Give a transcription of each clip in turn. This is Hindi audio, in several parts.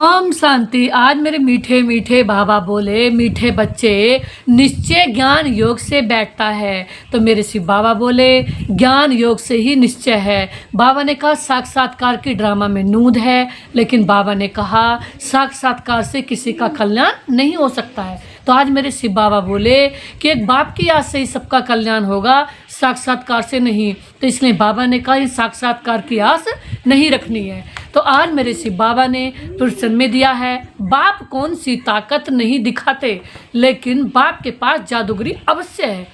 ओम शांति। आज मेरे मीठे मीठे बाबा बोले, मीठे बच्चे, निश्चय ज्ञान योग से बैठता है। तो मेरे शिव बाबा बोले, ज्ञान योग से ही निश्चय है। बाबा ने कहा साक्षात्कार की ड्रामा में नूंद है, लेकिन बाबा ने कहा साक्षात्कार से किसी का कल्याण नहीं हो सकता है। तो आज मेरे शिव बाबा बोले कि एक बाप की याद से ही सबका कल्याण होगा, साक्षात्कार से नहीं। तो इसलिए बाबा ने कहा ये साक्षात्कार की आस नहीं रखनी है। तो आज मेरे शिव बाबा ने प्रश्न में दिया है, बाप कौन सी ताकत नहीं दिखाते, लेकिन बाप के पास जादूगरी अवश्य है।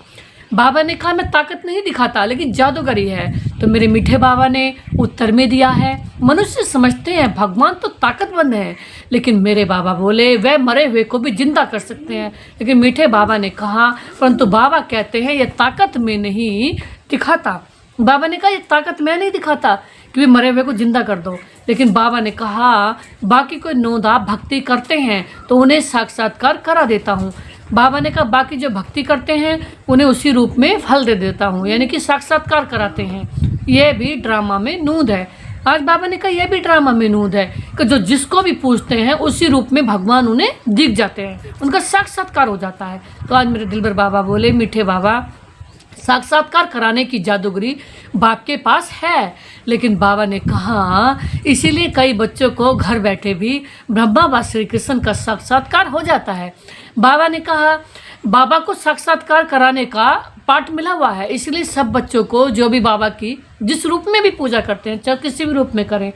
बाबा ने कहा मैं ताकत नहीं दिखाता, लेकिन जादूगरी है। तो मेरे मीठे बाबा ने उत्तर में दिया है, मनुष्य समझते हैं भगवान तो ताकतवर है, लेकिन मेरे बाबा बोले वह मरे हुए को भी जिंदा कर सकते हैं। लेकिन मीठे बाबा ने कहा परंतु बाबा कहते हैं यह ताकत में नहीं दिखाता। बाबा ने कहा ये ताकत मैं नहीं दिखाता कि मरे हुए को जिंदा कर दो, लेकिन बाबा ने कहा बाकी कोई नोदा भक्ति करते हैं तो उन्हें साक्षात्कार करा देता हूँ। बाबा ने कहा बाकी जो भक्ति करते हैं उन्हें उसी रूप में फल दे देता हूँ, यानी कि साक्षात्कार कराते हैं। यह भी ड्रामा में नूंद है। आज बाबा ने कहा यह भी ड्रामा में नूंद है कि जो जिसको भी पूछते हैं उसी रूप में भगवान उन्हें दिख जाते हैं, उनका साक्षात्कार हो जाता है। तो आज मेरे दिलबर बाबा बोले, मीठे बाबा, साक्षात्कार कराने की जादूगरी बाप के पास है, लेकिन बाबा ने कहा इसीलिए कई बच्चों को घर बैठे भी ब्रह्मा व श्री कृष्ण का साक्षात्कार हो जाता है। बाबा ने कहा बाबा को साक्षात्कार कराने का पाठ मिला हुआ है, इसलिए सब बच्चों को जो भी बाबा की जिस रूप में भी पूजा करते हैं, चाहे किसी भी रूप में करें,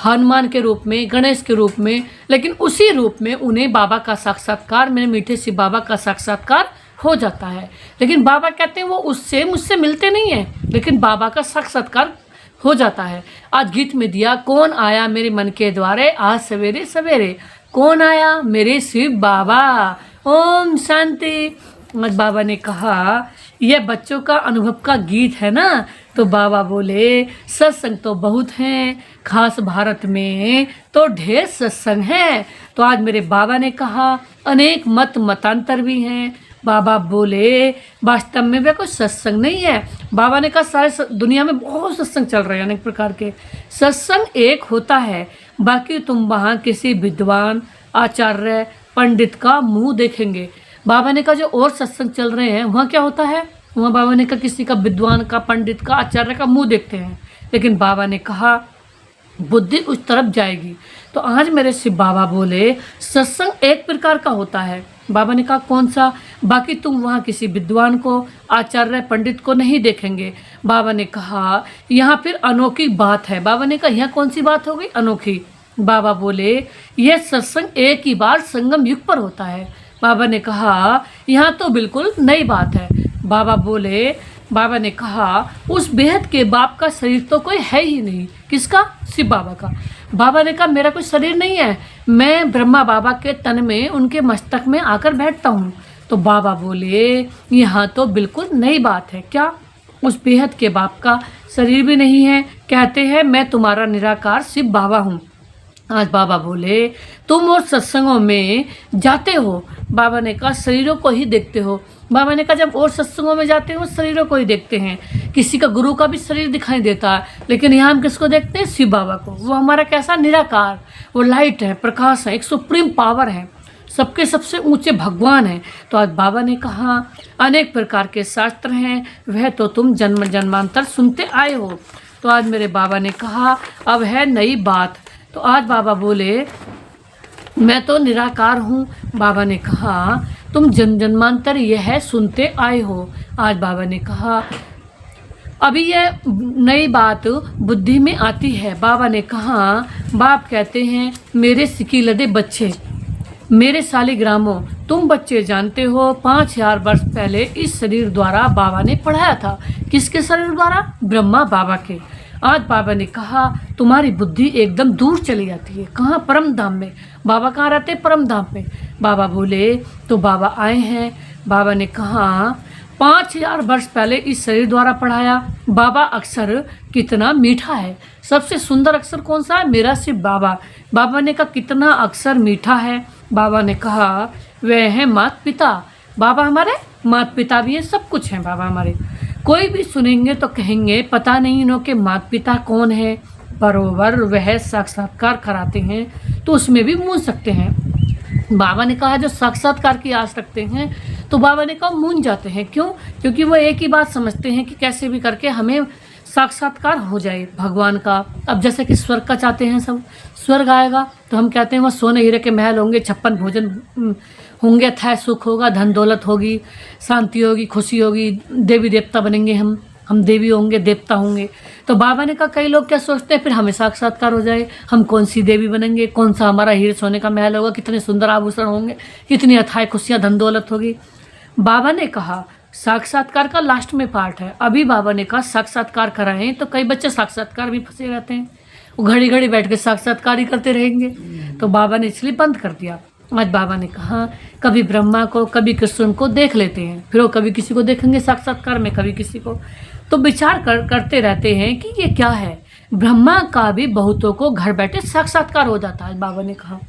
हनुमान के रूप में, गणेश के रूप में, लेकिन उसी रूप में उन्हें बाबा का साक्षात्कार, मेरे मीठे से बाबा का साक्षात्कार हो जाता है। लेकिन बाबा कहते हैं वो उससे मुझसे मिलते नहीं हैं, लेकिन बाबा का साक्षात्कार हो जाता है। आज गीत में दिया, कौन आया मेरे मन के द्वारे आज सवेरे सवेरे, कौन आया मेरे शिव बाबा। ओम शांति। आज बाबा ने कहा यह बच्चों का अनुभव का गीत है ना। तो बाबा बोले सत्संग तो बहुत हैं, खास भारत में तो ढेर सत्संग हैं। तो आज मेरे बाबा ने कहा अनेक मतांतर भी हैं। बाबा बोले वास्तव में वह कोई सत्संग नहीं है। बाबा ने कहा सारे दुनिया में बहुत सत्संग चल रहे हैं, अनेक प्रकार के सत्संग एक होता है, बाकी तुम वहाँ किसी विद्वान, आचार्य, पंडित का मुंह देखेंगे। बाबा ने कहा जो और सत्संग चल रहे हैं वहाँ क्या होता है, वहाँ बाबा ने कहा किसी का विद्वान का, पंडित का, आचार्य का मुंह देखते हैं, लेकिन बाबा ने कहा बुद्धि उस तरफ जाएगी। तो आज मेरे शिव बाबा बोले सत्संग एक प्रकार का होता है। बाबा ने कहा कौन सा, बाकी तुम वहाँ किसी विद्वान को, आचार्य, पंडित को नहीं देखेंगे। बाबा ने कहा यहाँ फिर अनोखी बात है। बाबा ने कहा यहाँ कौन सी बात हो गई अनोखी। बाबा बोले यह सत्संग एक ही बार संगम युग पर होता है। बाबा ने कहा यहाँ तो बिल्कुल नई बात है। बाबा ने कहा उस बेहद के बाप का शरीर तो कोई है ही नहीं। किसका? शिव बाबा का। बाबा ने कहा मेरा कोई शरीर नहीं है, मैं ब्रह्मा बाबा के तन में, उनके मस्तक में आकर बैठता हूँ। तो बाबा बोले यहाँ तो बिल्कुल नई बात है। क्या? उस बेहद के बाप का शरीर भी नहीं है, कहते हैं मैं तुम्हारा निराकार शिव बाबा हूँ। आज बाबा बोले तुम और सत्संगों में जाते हो, बाबा ने कहा शरीरों को ही देखते हो। बाबा ने कहा जब और सत्संगों में जाते हो शरीरों को ही देखते हैं, किसी का गुरु का भी शरीर दिखाई देता है, लेकिन यहाँ हम किसको देखते हैं? शिव बाबा को। वो हमारा कैसा निराकार, वो लाइट है, प्रकाश है, एक सुप्रीम पावर है, सबके सबसे ऊंचे भगवान है। तो आज बाबा ने कहा अनेक प्रकार के शास्त्र हैं, वह तो तुम जन्म जन्मांतर सुनते आए हो। तो आज मेरे बाबा ने कहा अब है नई बात। तो आज बाबा बोले मैं तो निराकार हूँ। बाबा ने कहा तुम जन्म जन्मांतर यह सुनते आए हो। आज बाबा ने कहा अभी यह नई बात बुद्धि में आती है। बाबा ने कहा बाप कहते हैं मेरे सिकीलदे बच्चे, मेरे शालिग्रामों, तुम बच्चे जानते हो 5000 वर्ष पहले इस शरीर द्वारा बाबा ने पढ़ाया था। किसके शरीर द्वारा? ब्रह्मा बाबा के। आज बाबा ने कहा तुम्हारी बुद्धि एकदम दूर चली जाती है। कहाँ? परम धाम में। बाबा कहाँ रहते? परम धाम में। बाबा बोले तो बाबा आए हैं। बाबा ने कहा 5000 वर्ष पहले इस शरीर द्वारा पढ़ाया। बाबा अक्षर कितना मीठा है, सबसे सुंदर अक्षर कौन सा है? मेरा शिव बाबा। बाबा ने कहा कितना अक्षर मीठा है। बाबा ने कहा वह है माता पिता। बाबा हमारे माता पिता भी हैं, सब कुछ हैं बाबा हमारे। कोई भी सुनेंगे तो कहेंगे पता नहीं इन्हों के माता पिता कौन है, बरोबर वह साक्षात्कार कराते हैं तो उसमें भी मूंझ सकते हैं। बाबा ने कहा जो साक्षात्कार की आस रखते हैं तो बाबा ने कहा मूंझ जाते हैं। क्यों? क्योंकि वो एक ही बात समझते हैं कि कैसे भी करके हमें साक्षात्कार हो जाए भगवान का। अब जैसे कि स्वर्ग का चाहते हैं सब, स्वर्ग आएगा तो हम कहते हैं वहाँ सोने हीरे के महल होंगे, 56 भोजन होंगे, अथाह सुख होगा, धन दौलत होगी, शांति होगी, खुशी होगी, देवी देवता बनेंगे, हम देवी होंगे, देवता होंगे। तो बाबा ने कहा कई लोग क्या सोचते हैं फिर हमें साक्षात्कार हो जाए, हम कौन सी देवी बनेंगे, कौन सा हमारा हीरे सोने का महल होगा, कितने सुंदर आभूषण होंगे, कितनी अथाह खुशियाँ, धन दौलत होगी। बाबा ने कहा साक्षात्कार का लास्ट में पार्ट है। अभी बाबा ने कहा साक्षात्कार कराएं तो कई बच्चे साक्षात्कार भी फंसे रहते हैं, वो घड़ी घड़ी बैठ के साक्षात्कार ही करते रहेंगे। तो बाबा ने इसलिए बंद कर दिया। आज बाबा ने कहा कभी ब्रह्मा को कभी कृष्ण को देख लेते हैं, फिर वो कभी किसी को देखेंगे साक्षात्कार में, कभी किसी को। तो विचार करते रहते हैं कि ये क्या है। ब्रह्मा का भी बहुतों को घर बैठे साक्षात्कार हो जाता है, बाबा ने कहा।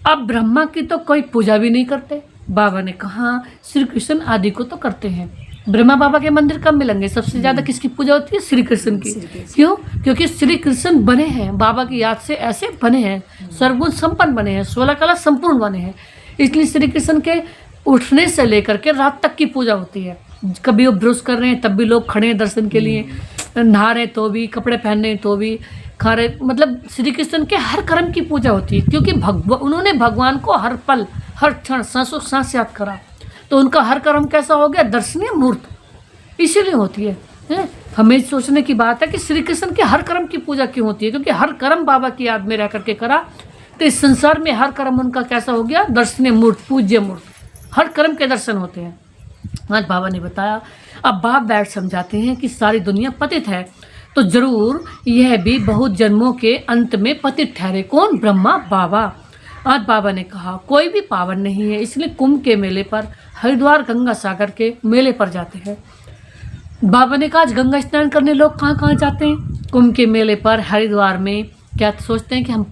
अब ब्रह्मा की तो कोई पूजा भी नहीं करते। बाबा ने कहा श्री कृष्ण आदि को तो करते हैं। ब्रह्मा बाबा के मंदिर कब मिलेंगे? सबसे ज़्यादा किसकी पूजा होती है? श्री कृष्ण की। क्यों? क्योंकि श्री कृष्ण बने हैं बाबा की याद से, ऐसे बने हैं, सर्वगुण संपन्न बने हैं, 16 कला संपूर्ण बने हैं। इसलिए श्री कृष्ण के उठने से लेकर के रात तक की पूजा होती है। कभी वो ब्रश कर रहे हैं तब भी लोग खड़े हैं दर्शन के लिए, नहा रहे तो भी, कपड़े पहन रहे तो भी, खा रहे, मतलब श्री कृष्ण के हर कर्म की पूजा होती है। क्योंकि उन्होंने भगवान को हर पल हर क्षण सांसों सांस याद करा, तो उनका हर कर्म कैसा हो गया? दर्शनीय मूर्त। इसीलिए होती है। हमें सोचने की बात है कि श्री कृष्ण के हर कर्म की पूजा क्यों होती है? क्योंकि हर कर्म बाबा की याद में रह करके करा, तो इस संसार में हर कर्म उनका कैसा हो गया? दर्शनीय मूर्त, पूज्य मूर्त, हर कर्म के दर्शन होते हैं। आज बाबा ने बताया। अब बाप बैठ समझाते हैं कि सारी दुनिया पतित है, तो जरूर यह भी बहुत जन्मों के अंत में पतित ठहरे। कौन? ब्रह्मा बाबा। आज बाबा ने कहा कोई भी पावन नहीं है, इसलिए कुंभ के मेले पर, हरिद्वार गंगा सागर के मेले पर जाते हैं। बाबा ने कहा आज गंगा स्नान करने लोग कहाँ कहाँ जाते हैं? कुंभ के मेले पर, हरिद्वार में। क्या सोचते हैं कि हम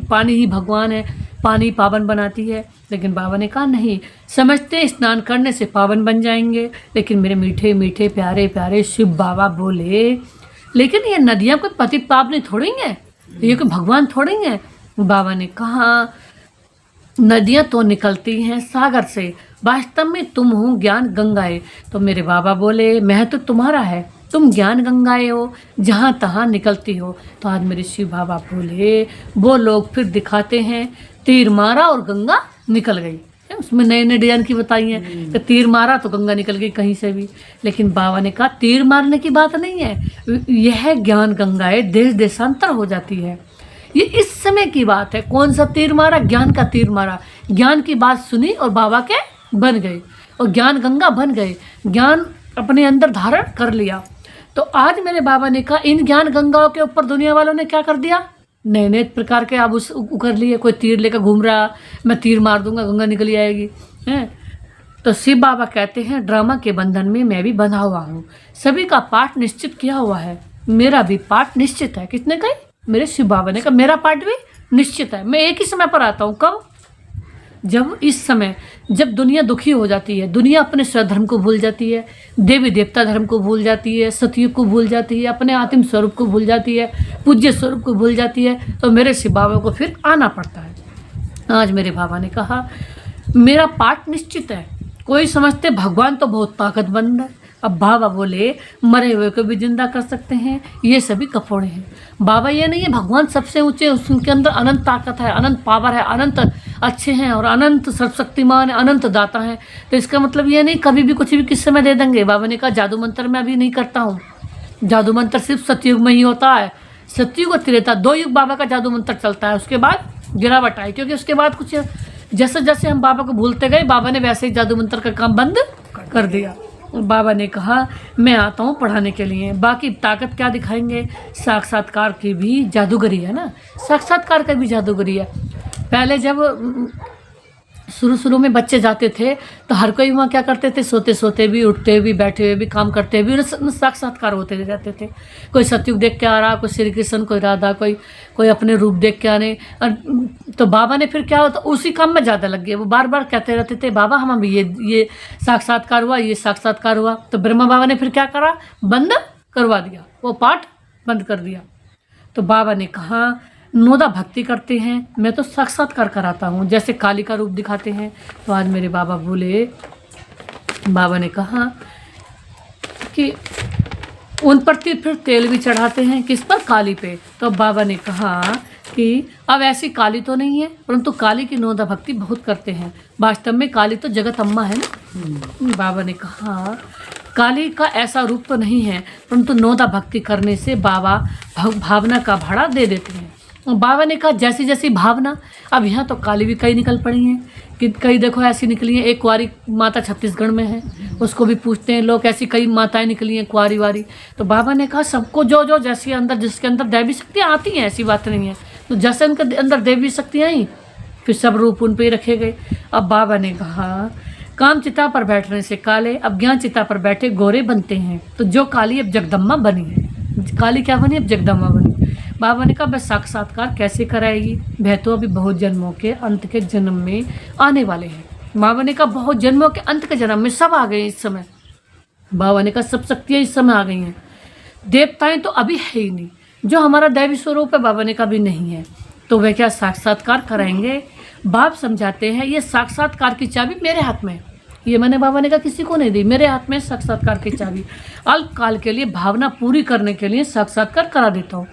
पानी ही भगवान है, पानी पावन बनाती है? लेकिन बाबा ने कहा नहीं, समझते हैं स्नान करने से पावन बन जाएंगे। लेकिन मेरे मीठे मीठे प्यारे प्यारे शिव बाबा बोले लेकिन ये नदियाँ कोई पति पावनी थोड़ी हैं, ये कोई भगवान थोड़ी हैं। बाबा ने कहा नदियाँ तो निकलती हैं सागर से, वास्तव में तुम हो ज्ञान गंगाएं। तो मेरे बाबा बोले मैं तो तुम्हारा है, तुम ज्ञान गंगाएं हो, जहाँ तहाँ निकलती हो। तो आज मेरे शिव बाबा बोले वो लोग फिर दिखाते हैं, तीर मारा और गंगा निकल गई। उसमें नए नए डिजाइन की बताई हैं कि तीर मारा तो गंगा निकल गई कहीं से भी। लेकिन बाबा ने कहा तीर मारने की बात नहीं है, यह ज्ञान गंगाएं देश देशांतर हो जाती है। ये इस समय की बात है। कौन सा तीर मारा? ज्ञान का तीर मारा। ज्ञान की बात सुनी और बाबा के बन गए और ज्ञान गंगा बन गए, ज्ञान अपने अंदर धारण कर लिया। तो आज मेरे बाबा ने कहा इन ज्ञान गंगाओं के ऊपर दुनिया वालों ने क्या कर दिया? नए नए प्रकार के अब कर लिए। कोई तीर लेकर घूम रहा, मैं तीर मार दूंगा गंगा निकली आएगी है। तो शिव बाबा कहते हैं ड्रामा के बंधन में मैं भी बंधा हुआ हूँ, सभी का पाठ निश्चित किया हुआ है, मेरा भी पाठ निश्चित है। कितने कही? मेरे शिव बाबा ने कहा मेरा पाठ भी निश्चित है। मैं एक ही समय पर आता हूँ। कब? जब इस समय जब दुनिया दुखी हो जाती है, दुनिया अपने स्वधर्म को भूल जाती है, देवी देवता धर्म को भूल जाती है, सतयुग को भूल जाती है, अपने आत्म स्वरूप को भूल जाती है, पूज्य स्वरूप को भूल जाती है, तो मेरे शिव बाबा को फिर आना पड़ता है। आज मेरे बाबा ने कहा मेरा पाठ निश्चित है। कोई समझते भगवान तो बहुत ताकतमंद है। अब बाबा बोले मरे हुए को भी जिंदा कर सकते हैं, ये सभी कफोड़े हैं। बाबा ये नहीं है भगवान सबसे ऊंचे, उनके अंदर अनंत ताकत है, अनंत पावर है, अनंत अच्छे हैं और अनंत सर्वशक्तिमान है, अनंत दाता है। तो इसका मतलब ये नहीं कभी भी कुछ भी किस समय दे देंगे। बाबा ने कहा जादू मंत्र मैं अभी नहीं करता हूँ, जादू मंत्र सिर्फ सतयुग में ही होता है। सतयुग और त्रेता 2 युग बाबा का जादू मंत्र चलता है, उसके बाद गिरावट आई। क्योंकि उसके बाद कुछ जैसे जैसे हम बाबा को भूलते गए, बाबा ने वैसे ही जादू मंत्र का काम बंद कर दिया। बाबा ने कहा मैं आता हूँ पढ़ाने के लिए, बाकी ताकत क्या दिखाएंगे? साक्षात्कार की भी जादूगरी है ना, साक्षात्कार का भी जादूगरी है। पहले जब शुरू में बच्चे जाते थे तो हर कोई वहाँ क्या करते थे? सोते सोते भी, उठते भी, बैठे हुए भी, काम करते भी साक्षात्कार होते रहते थे। कोई सतयुग देख के आ रहा, कोई श्री कृष्ण, कोई राधा, कोई अपने रूप देख के आने। तो बाबा ने फिर क्या होता उसी काम में ज़्यादा लग गए। वो बार बार कहते रहते थे बाबा हम ये साक्षात्कार हुआ, ये साक्षात्कार हुआ। तो ब्रह्मा बाबा ने फिर क्या करा? बंद करवा दिया, वो पाठ बंद कर दिया। तो बाबा ने कहा नोदा भक्ति करते हैं, मैं तो साक्षात्कार कराता हूँ, जैसे काली का रूप दिखाते हैं। तो आज मेरे बाबा बोले, बाबा ने कहा कि उन पर फिर तेल भी चढ़ाते हैं, किस पर? काली पे। तो बाबा ने कहा कि अब ऐसी काली तो नहीं है, परंतु काली की नोदा भक्ति बहुत करते हैं। वास्तव में काली तो जगत अम्मा है ना। बाबा ने कहा काली का ऐसा रूप तो नहीं है, परंतु नोदा भक्ति करने से बाबा भावना का भाड़ा दे देते हैं। बाबा ने कहा जैसी जैसी भावना, अब यहाँ तो काली भी कई निकल पड़ी हैं कि कई देखो ऐसी निकली हैं। एक कुंवारी माता छत्तीसगढ़ में है, उसको भी पूछते हैं लोग, ऐसी कई माताएं निकली हैं कुंवारी वारी। तो बाबा ने कहा सबको जो जो जैसे अंदर, जिसके अंदर दैवी शक्तियाँ आती हैं, ऐसी बात नहीं है। तो जैसे उनके अंदर दैवी शक्तियाँ आई, फिर सब रूप उन पर ही रखे गए। अब बाबा ने कहा काम चिता पर बैठने से काले, अब ज्ञान चिता पर बैठे गोरे बनते हैं। तो जो काली अब जगदम्बा बनी है, काली क्या बनी? अब जगदम्बा बनी। बाबा ने कहा वह साक्षात्कार कैसे कराएगी? वह तो अभी बहुत जन्मों के अंत के जन्म में आने वाले हैं। बाबा ने कहा बहुत जन्मों के अंत के जन्म में सब आ गए इस समय। बाबा ने कहा सब शक्तियाँ इस समय आ गई हैं, देवताएं तो अभी है ही नहीं, जो हमारा दैवी स्वरूप है बाबा ने कहा भी नहीं है। तो वह क्या साक्षात्कार कराएंगे? बाप समझाते हैं ये साक्षात्कार की चाबी मेरे हाथ में है। ये मैंने बाबा ने कहा किसी को नहीं दी, मेरे हाथ में साक्षात्कार की चाबी। अल्पकाल के लिए भावना पूरी करने के लिए साक्षात्कार करा देता हूँ।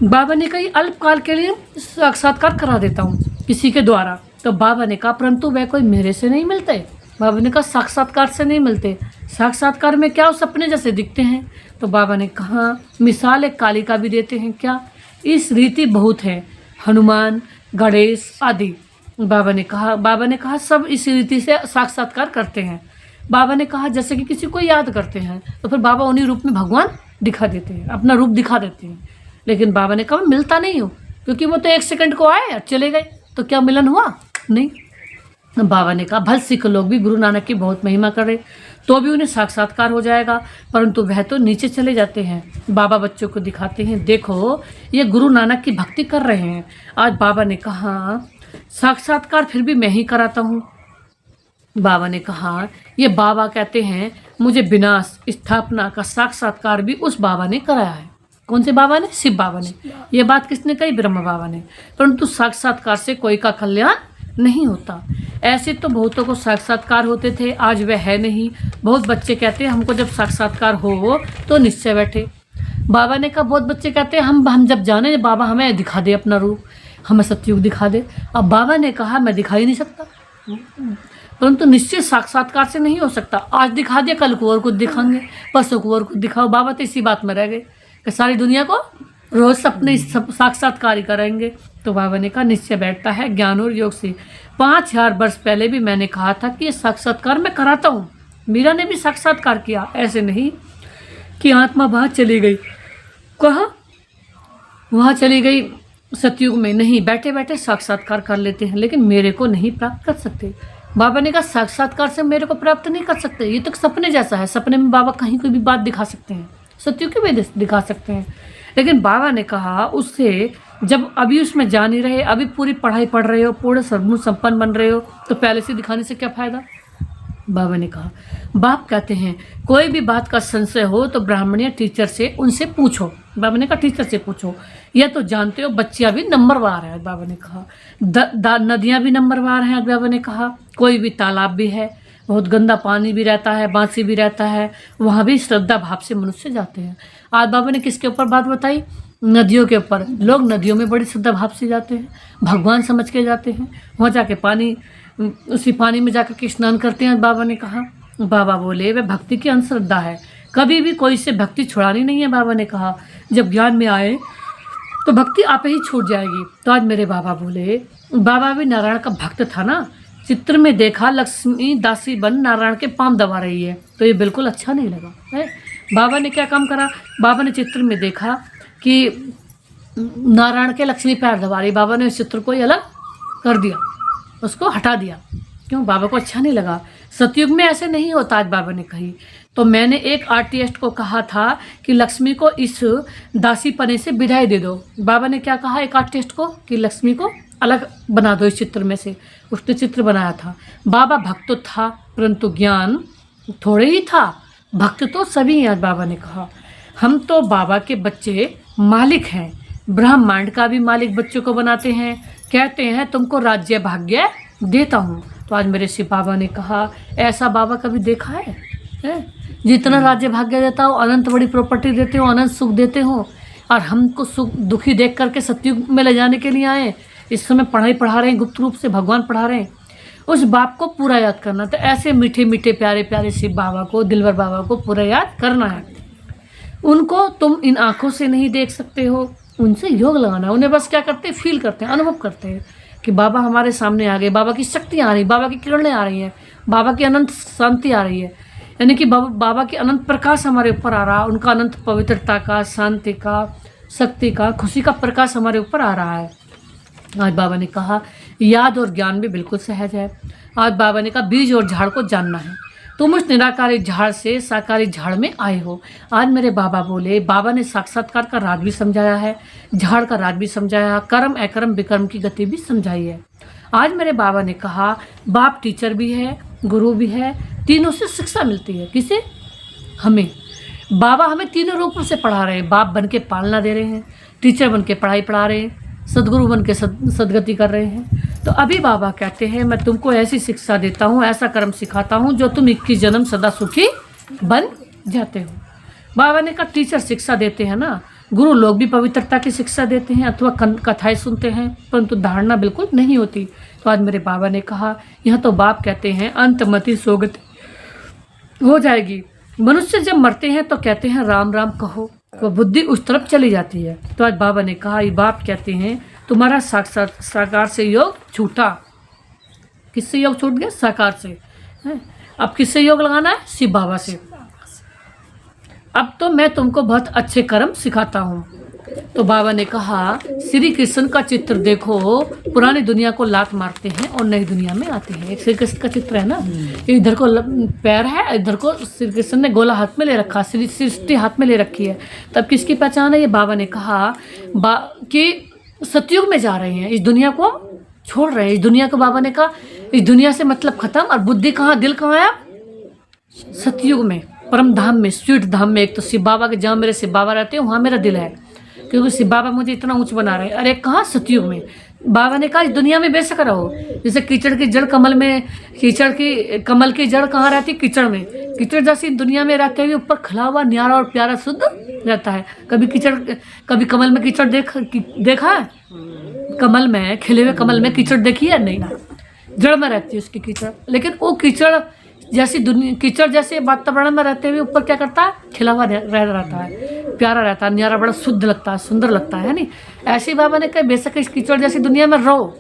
बाबा ने कहा अल्पकाल के लिए साक्षात्कार करा देता हूँ किसी के द्वारा। तो बाबा ने कहा परंतु वह कोई मेरे से नहीं मिलते। बाबा ने कहा साक्षात्कार से नहीं मिलते, साक्षात्कार में क्या सपने जैसे दिखते हैं। तो बाबा ने कहा मिसाल एक काली का भी देते हैं क्या? इस रीति बहुत है, हनुमान, गणेश आदि। बाबा ने कहा सब इस रीति से साक्षात्कार करते हैं। बाबा ने कहा जैसे कि किसी को याद करते हैं तो फिर बाबा उन्हीं रूप में भगवान दिखा देते हैं, अपना रूप दिखा देते हैं। लेकिन बाबा ने कहा मिलता नहीं हो, क्योंकि वो तो 1 सेकंड को आए और चले गए, तो क्या मिलन हुआ? नहीं। बाबा ने कहा भल सिख लोग भी गुरु नानक की बहुत महिमा करे तो भी उन्हें साक्षात्कार हो जाएगा, परंतु वह तो नीचे चले जाते हैं। बाबा बच्चों को दिखाते हैं देखो ये गुरु नानक की भक्ति कर रहे हैं। आज बाबा ने कहा साक्षात्कार फिर भी मैं ही कराता हूँ। बाबा ने कहा ये बाबा कहते हैं मुझे विनाश स्थापना का साक्षात्कार भी उस बाबा ने कराया है। कौन से बाबा ने? शिव बाबा ने। ये बात किसने कही? ब्रह्म बाबा ने। परंतु साक्षात्कार से कोई का कल्याण नहीं होता। ऐसे तो बहुतों को साक्षात्कार होते थे, आज वह है नहीं। बहुत बच्चे कहते हैं हमको जब साक्षात्कार हो तो निश्चय बैठे। बाबा ने कहा बहुत बच्चे कहते हैं हम जब जाने बाबा हमें दिखा दे अपना रूप, हमें सतयुग दिखा दे। अब बाबा ने कहा मैं दिखा ही नहीं सकता, परंतु निश्चय साक्षात्कार से नहीं हो सकता। आज दिखा दिया, कल को और कुछ दिखाएंगे, परसों को और कुछ दिखाओ। बाबा तो इसी बात में रह गए कि सारी दुनिया को रोज सपने साक्षात्कार ही करेंगे। तो बाबा ने कहा निश्चय बैठता है ज्ञान और योग से। 5000 वर्ष पहले भी मैंने कहा था कि ये साक्षात्कार मैं कराता हूँ। मीरा ने भी साक्षात्कार किया, ऐसे नहीं कि आत्मा वहाँ चली गई। कहाँ? वहाँ चली गई सतयुग में नहीं, बैठे बैठे साक्षात्कार कर लेते हैं, लेकिन मेरे को नहीं प्राप्त कर सकते। बाबा ने कहा साक्षात्कार से मेरे को प्राप्त नहीं कर सकते, ये तो सपने जैसा है। सपने में बाबा कहीं कोई भी बात दिखा सकते हैं, सतयुग की भी दिखा सकते हैं, लेकिन बाबा ने कहा उससे जब अभी उसमें जा नहीं रहे, अभी पूरी पढ़ाई पढ़ रहे हो, पूरे सर्वगुण संपन्न बन रहे हो, तो पहले से दिखाने से क्या फ़ायदा? बाबा ने कहा बाप कहते हैं कोई भी बात का संशय हो तो ब्राह्मणीय टीचर से उनसे पूछो। बाबा ने कहा टीचर से पूछो, यह तो जानते हो बच्चियाँ भी नंबरवार है। बाबा ने कहा नदियाँ भी नंबरवार हैं। बाबा ने कहा कोई भी तालाब भी है, बहुत गंदा पानी भी रहता है, बांसी भी रहता है, वहाँ भी श्रद्धा भाव से मनुष्य जाते हैं। आज बाबा ने किसके ऊपर बात बताई? नदियों के ऊपर। लोग नदियों में बड़ी श्रद्धा भाव से जाते हैं, भगवान समझ के जाते हैं, वहाँ जाके उसी पानी में जाकर के स्नान करते हैं। बाबा ने कहा, बाबा बोले वह भक्ति की अंधश्रद्धा है, कभी भी कोई से भक्ति छुड़ानी नहीं है। बाबा ने कहा जब ज्ञान में आए तो भक्ति आप ही छूट जाएगी। तो आज मेरे बाबा बोले, बाबा भी नारायण का भक्त था ना, चित्र में देखा लक्ष्मी दासी बन नारायण के पांव दबा रही है, तो ये बिल्कुल अच्छा नहीं लगा है। बाबा ने क्या काम करा? बाबा ने चित्र में देखा कि नारायण के लक्ष्मी पैर दबा रही, बाबा ने उस चित्र को ही अलग कर दिया, उसको हटा दिया। क्यों? बाबा को अच्छा नहीं लगा। सतयुग में ऐसे नहीं होता। आज बाबा ने कही तो मैंने एक आर्टिस्ट को कहा था कि लक्ष्मी को इस दासी पने से विदाई दे दो। बाबा ने क्या कहा एक आर्टिस्ट को कि लक्ष्मी को अलग बना दो इस चित्र में से। उसने चित्र बनाया था। बाबा भक्त तो था परंतु ज्ञान थोड़े ही था, भक्त तो सभी हैं। आज बाबा ने कहा हम तो बाबा के बच्चे मालिक हैं, ब्रह्मांड का भी मालिक बच्चों को बनाते हैं। कहते हैं तुमको राज्य भाग्य देता हूँ। तो आज मेरे शिव बाबा ने कहा ऐसा बाबा कभी देखा है? जितना राज्य भाग्य देता हो, अनंत बड़ी प्रॉपर्टी देते हो, अनंत सुख देते हो, और हमको सुख दुखी देख करके सतयुग में ले जाने के लिए आए। इस समय पढ़ाई पढ़ा रहे हैं, गुप्त रूप से भगवान पढ़ा रहे हैं। उस बाप को पूरा याद करना। तो ऐसे मीठे मीठे प्यारे प्यारे शिव बाबा को, दिलवर बाबा को पूरा याद करना है। उनको तुम इन आँखों से नहीं देख सकते हो, उनसे योग लगाना। उन्हें बस क्या करते हैं, फील करते हैं, अनुभव करते हैं कि बाबा हमारे सामने आ गए, बाबा की शक्ति आ रही, बाबा की किरणें आ रही हैं, बाबा की अनंत शांति आ रही है। यानी कि बाबा की अनंत प्रकाश हमारे ऊपर आ रहा है, उनका अनंत पवित्रता का, शांति का, शक्ति का, खुशी का प्रकाश हमारे ऊपर आ रहा है। आज बाबा ने कहा याद और ज्ञान भी बिल्कुल सहज है। आज बाबा ने कहा बीज और झाड़ को जानना है। तुम उस निराकारी झाड़ से साकारी झाड़ में आए हो। आज मेरे बाबा बोले, बाबा ने साक्षात्कार का राज भी समझाया है, झाड़ का राज भी समझाया, कर्म अकर्म विकर्म की गति भी समझाई है। आज मेरे बाबा ने कहा बाप टीचर भी है, गुरु भी है, तीनों से शिक्षा मिलती है। किसे? हमें। बाबा हमें तीनों रूपों से पढ़ा रहे हैं। बाप बन के पालना दे रहे हैं, टीचर बन के पढ़ाई पढ़ा रहे हैं, सदगुरु बन के सदगति कर रहे हैं। तो अभी बाबा कहते हैं मैं तुमको ऐसी शिक्षा देता हूँ, ऐसा कर्म सिखाता हूँ जो तुम 21 जन्म सदा सुखी बन जाते हो। बाबा ने कहा टीचर शिक्षा देते हैं ना, गुरु लोग भी पवित्रता की शिक्षा देते हैं अथवा कथाएं सुनते हैं, परंतु धारणा बिल्कुल नहीं होती। तो आज मेरे बाबा ने कहा यह तो बाप कहते हैं अंतमति सोगति हो जाएगी। मनुष्य जब मरते हैं तो कहते हैं राम राम कहो, तो बुद्धि उस तरफ चली जाती है। तो आज बाबा ने कहा ये बाप कहते हैं तुम्हारा साकार से योग छूटा। किससे योग छूट गया? साकार से। अब किससे योग लगाना है? शिव बाबा से। अब तो मैं तुमको बहुत अच्छे कर्म सिखाता हूँ। तो बाबा ने कहा श्री कृष्ण का चित्र देखो, पुरानी दुनिया को लात मारते हैं और नई दुनिया में आते हैं। एक श्री कृष्ण का चित्र है ना, इधर को पैर है, इधर को श्री कृष्ण ने गोला हाथ में ले रखा, सृष्टि हाथ में ले रखी है। तब किसकी पहचान है? ये बाबा ने कहा कि सतयुग में जा रहे हैं, इस दुनिया को छोड़ रहे हैं। इस दुनिया को बाबा ने कहा इस दुनिया से मतलब खत्म। और बुद्धि कहाँ, दिल कहाँ है? सतयुग में, परम धाम में, स्वीट धाम में। एक तो शिव बाबा के, जहाँ मेरे शिव बाबा रहते हैं वहाँ मेरा दिल है, क्योंकि शिव बाबा मुझे इतना ऊंच बना रहे हैं। अरे कहाँ? सतयुग में। बाबा ने कहा इस दुनिया में बेशक रहो। जैसे कीचड़ की जड़ कमल में, कमल की जड़ कहाँ रहती? कीचड़ में। कीचड़ जैसी दुनिया में रहते हुए ऊपर खिला हुआ न्यारा और प्यारा शुद्ध रहता है। कभी कमल में कीचड़ देखा है? कमल में, खिले हुए कमल में कीचड़ देखी है? नहीं। जड़ में रहती है उसकी कीचड़। लेकिन वो कीचड़ जैसे वातावरण में रहते हुए ऊपर क्या करता है? खिला हुआ रहता है, प्यारा रहता है, न्यारा, बड़ा शुद्ध लगता है, सुंदर लगता है नहीं? ऐसे बाबा ने कहा बेशक इस कीचड़ जैसी दुनिया में रहो,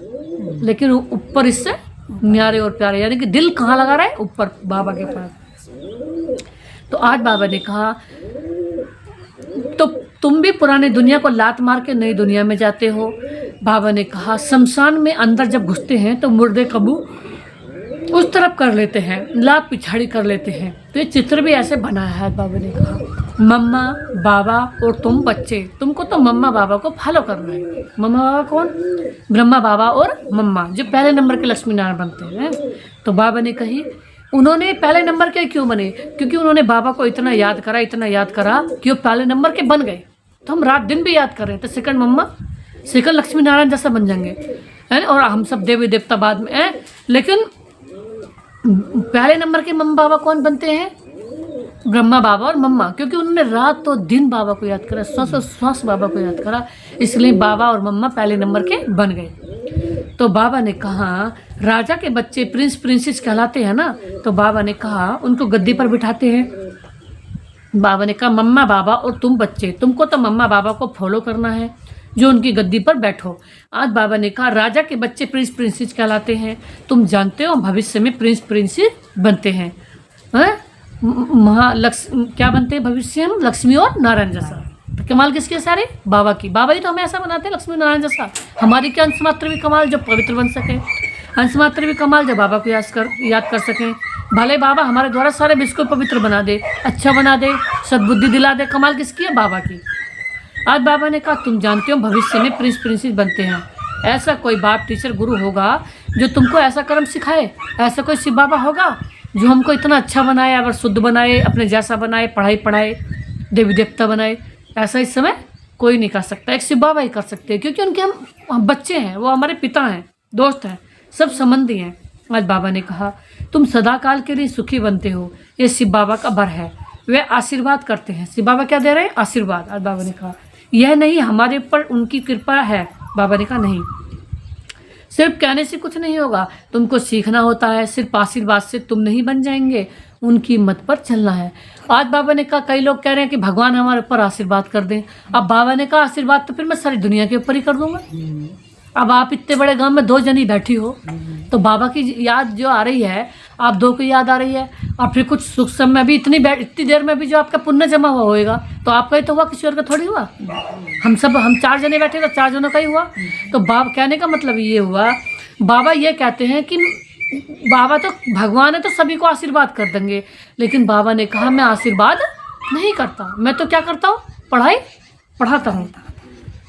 लेकिन ऊपर इससे न्यारे और प्यारे। यानी कि दिल कहाँ लगा रहा है? ऊपर, बाबा के पास। तो आज बाबा ने कहा तो तुम भी पुरानी दुनिया को लात मार के नई दुनिया में जाते हो। बाबा ने कहा शमशान में अंदर जब घुसते हैं तो मुर्दे कबू उस तरफ कर लेते हैं, लात पिछाड़ी कर लेते हैं। तो ये चित्र भी ऐसे बनाया है। बाबा ने कहा मम्मा बाबा और तुम बच्चे, तुमको तो मम्मा बाबा को फॉलो करना है। मम्मा बाबा कौन? ब्रह्मा बाबा और मम्मा, जो पहले नंबर के लक्ष्मी नारायण बनते हैं। तो बाबा ने कही उन्होंने पहले नंबर के क्यों बने? क्योंकि उन्होंने बाबा को इतना याद करा कि वो पहले नंबर के बन गए। तो हम रात दिन भी याद कर रहे हैं, तो सेकंड मम्मा, सेकंड लक्ष्मी नारायण जैसा बन जाएंगे, है ना? और हम सब देवी देवता बाद में हैं। लेकिन पहले नंबर के मम्मा बाबा कौन बनते हैं? ब्रह्मा बाबा और मम्मा, क्योंकि उन्होंने रात और दिन बाबा को याद करा, श्वास बाबा को याद करा, इसलिए बाबा और मम्मा पहले नंबर के बन गए। तो बाबा ने कहा राजा के बच्चे प्रिंस प्रिंसेस कहलाते हैं ना, तो बाबा ने कहा उनको गद्दी पर बिठाते हैं। बाबा ने कहा मम्मा बाबा और तुम बच्चे, तुमको तो मम्मा बाबा को फॉलो करना है, जो उनकी गद्दी पर बैठो। आज बाबा ने कहा राजा के बच्चे प्रिंस प्रिंसेस कहलाते हैं, तुम जानते हो भविष्य में प्रिंस प्रिंसेस बनते हैं। क्या बनते हैं भविष्य में? लक्ष्मी और नारायण जैसा। तो कमाल किसके सारे? बाबा की। बाबा ही तो हमें ऐसा बनाते हैं, लक्ष्मी नारायण जैसा। हमारी क्या अंश मात्र भी कमाल जो पवित्र बन सके, अंश मात्र भी कमाल जो बाबा को याद कर सकें। भले बाबा हमारे द्वारा सारे विश्व को पवित्र बना दे, अच्छा बना दे, सद्बुद्धि दिला दे, कमाल किसकी है? बाबा की। आज बाबा ने कहा तुम जानते हो भविष्य में प्रिंस प्रिंसेस बनते हैं। ऐसा कोई बाप टीचर गुरु होगा जो तुमको ऐसा कर्म सिखाए? ऐसा कोई शिव बाबा होगा जो हमको इतना अच्छा बनाए, अगर शुद्ध बनाए, अपने जैसा बनाए, पढ़ाई पढ़ाए, देवी देवता बनाए? ऐसा इस समय कोई नहीं कर सकता, एक शिव बाबा ही कर सकते हैं, क्योंकि उनके हम बच्चे हैं, वो हमारे पिता हैं, दोस्त हैं, सब संबंधी हैं। आज बाबा ने कहा तुम सदाकाल के लिए सुखी बनते हो, ये शिव बाबा का बर है, वे आशीर्वाद करते हैं। शिव बाबा क्या दे रहे हैं? आशीर्वाद। आज बाबा ने कहा यह नहीं हमारे ऊपर उनकी कृपा है। बाबा ने कहा नहीं, सिर्फ कहने से कुछ नहीं होगा, तुमको सीखना होता है, सिर्फ आशीर्वाद से तुम नहीं बन जाएंगे, उनकी मत पर चलना है। आज बाबा ने कहा कई लोग कह रहे हैं कि भगवान हमारे ऊपर आशीर्वाद कर दें। अब बाबा ने कहा आशीर्वाद तो फिर मैं सारी दुनिया के ऊपर ही कर दूंगा। अब आप इतने बड़े गांव में 2 जनी बैठी हो, तो बाबा की याद जो आ रही है, आप 2 की याद आ रही है, और फिर कुछ सुख समय भी इतनी देर में भी जो आपका पुण्य जमा हुआ होएगा, तो आपका ही तो हुआ, किसी और का थोड़ी हुआ। हम 4 जने बैठे तो 4 जनों का ही हुआ। तो बाबा कहने का मतलब ये हुआ, बाबा ये कहते हैं कि बाबा तो भगवान है, तो सभी को आशीर्वाद कर देंगे, लेकिन बाबा ने कहा मैं आशीर्वाद नहीं करता, मैं तो क्या करता हूँ, पढ़ाता हूँ।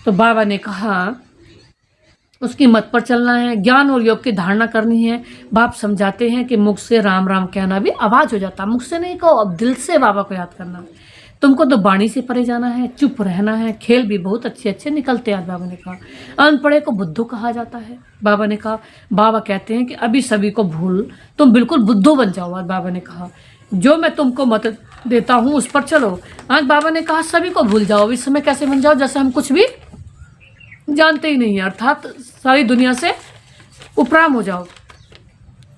तो बाबा ने कहा उसकी मत पर चलना है, ज्ञान और योग की धारणा करनी है। बाप समझाते हैं कि मुख से राम राम कहना भी आवाज हो जाता, मुख से नहीं कहो, अब दिल से बाबा को याद करना है। तुमको तो वाणी से परे जाना है, चुप रहना है, खेल भी बहुत अच्छे अच्छे निकलते हैं। बाबा ने कहा अनपढ़े को बुद्धू कहा जाता है। बाबा ने कहा, बाबा कहते हैं कि अभी सभी को भूल तुम बिल्कुल बुद्धू बन जाओ। आज बाबा ने कहा जो मैं तुमको मत देता हूँ उस पर चलो। आज बाबा ने कहा सभी को भूल जाओ, इस समय कैसे बन जाओ जैसे हम कुछ भी जानते ही नहीं, अर्थात सारी दुनिया से उपराम हो जाओ।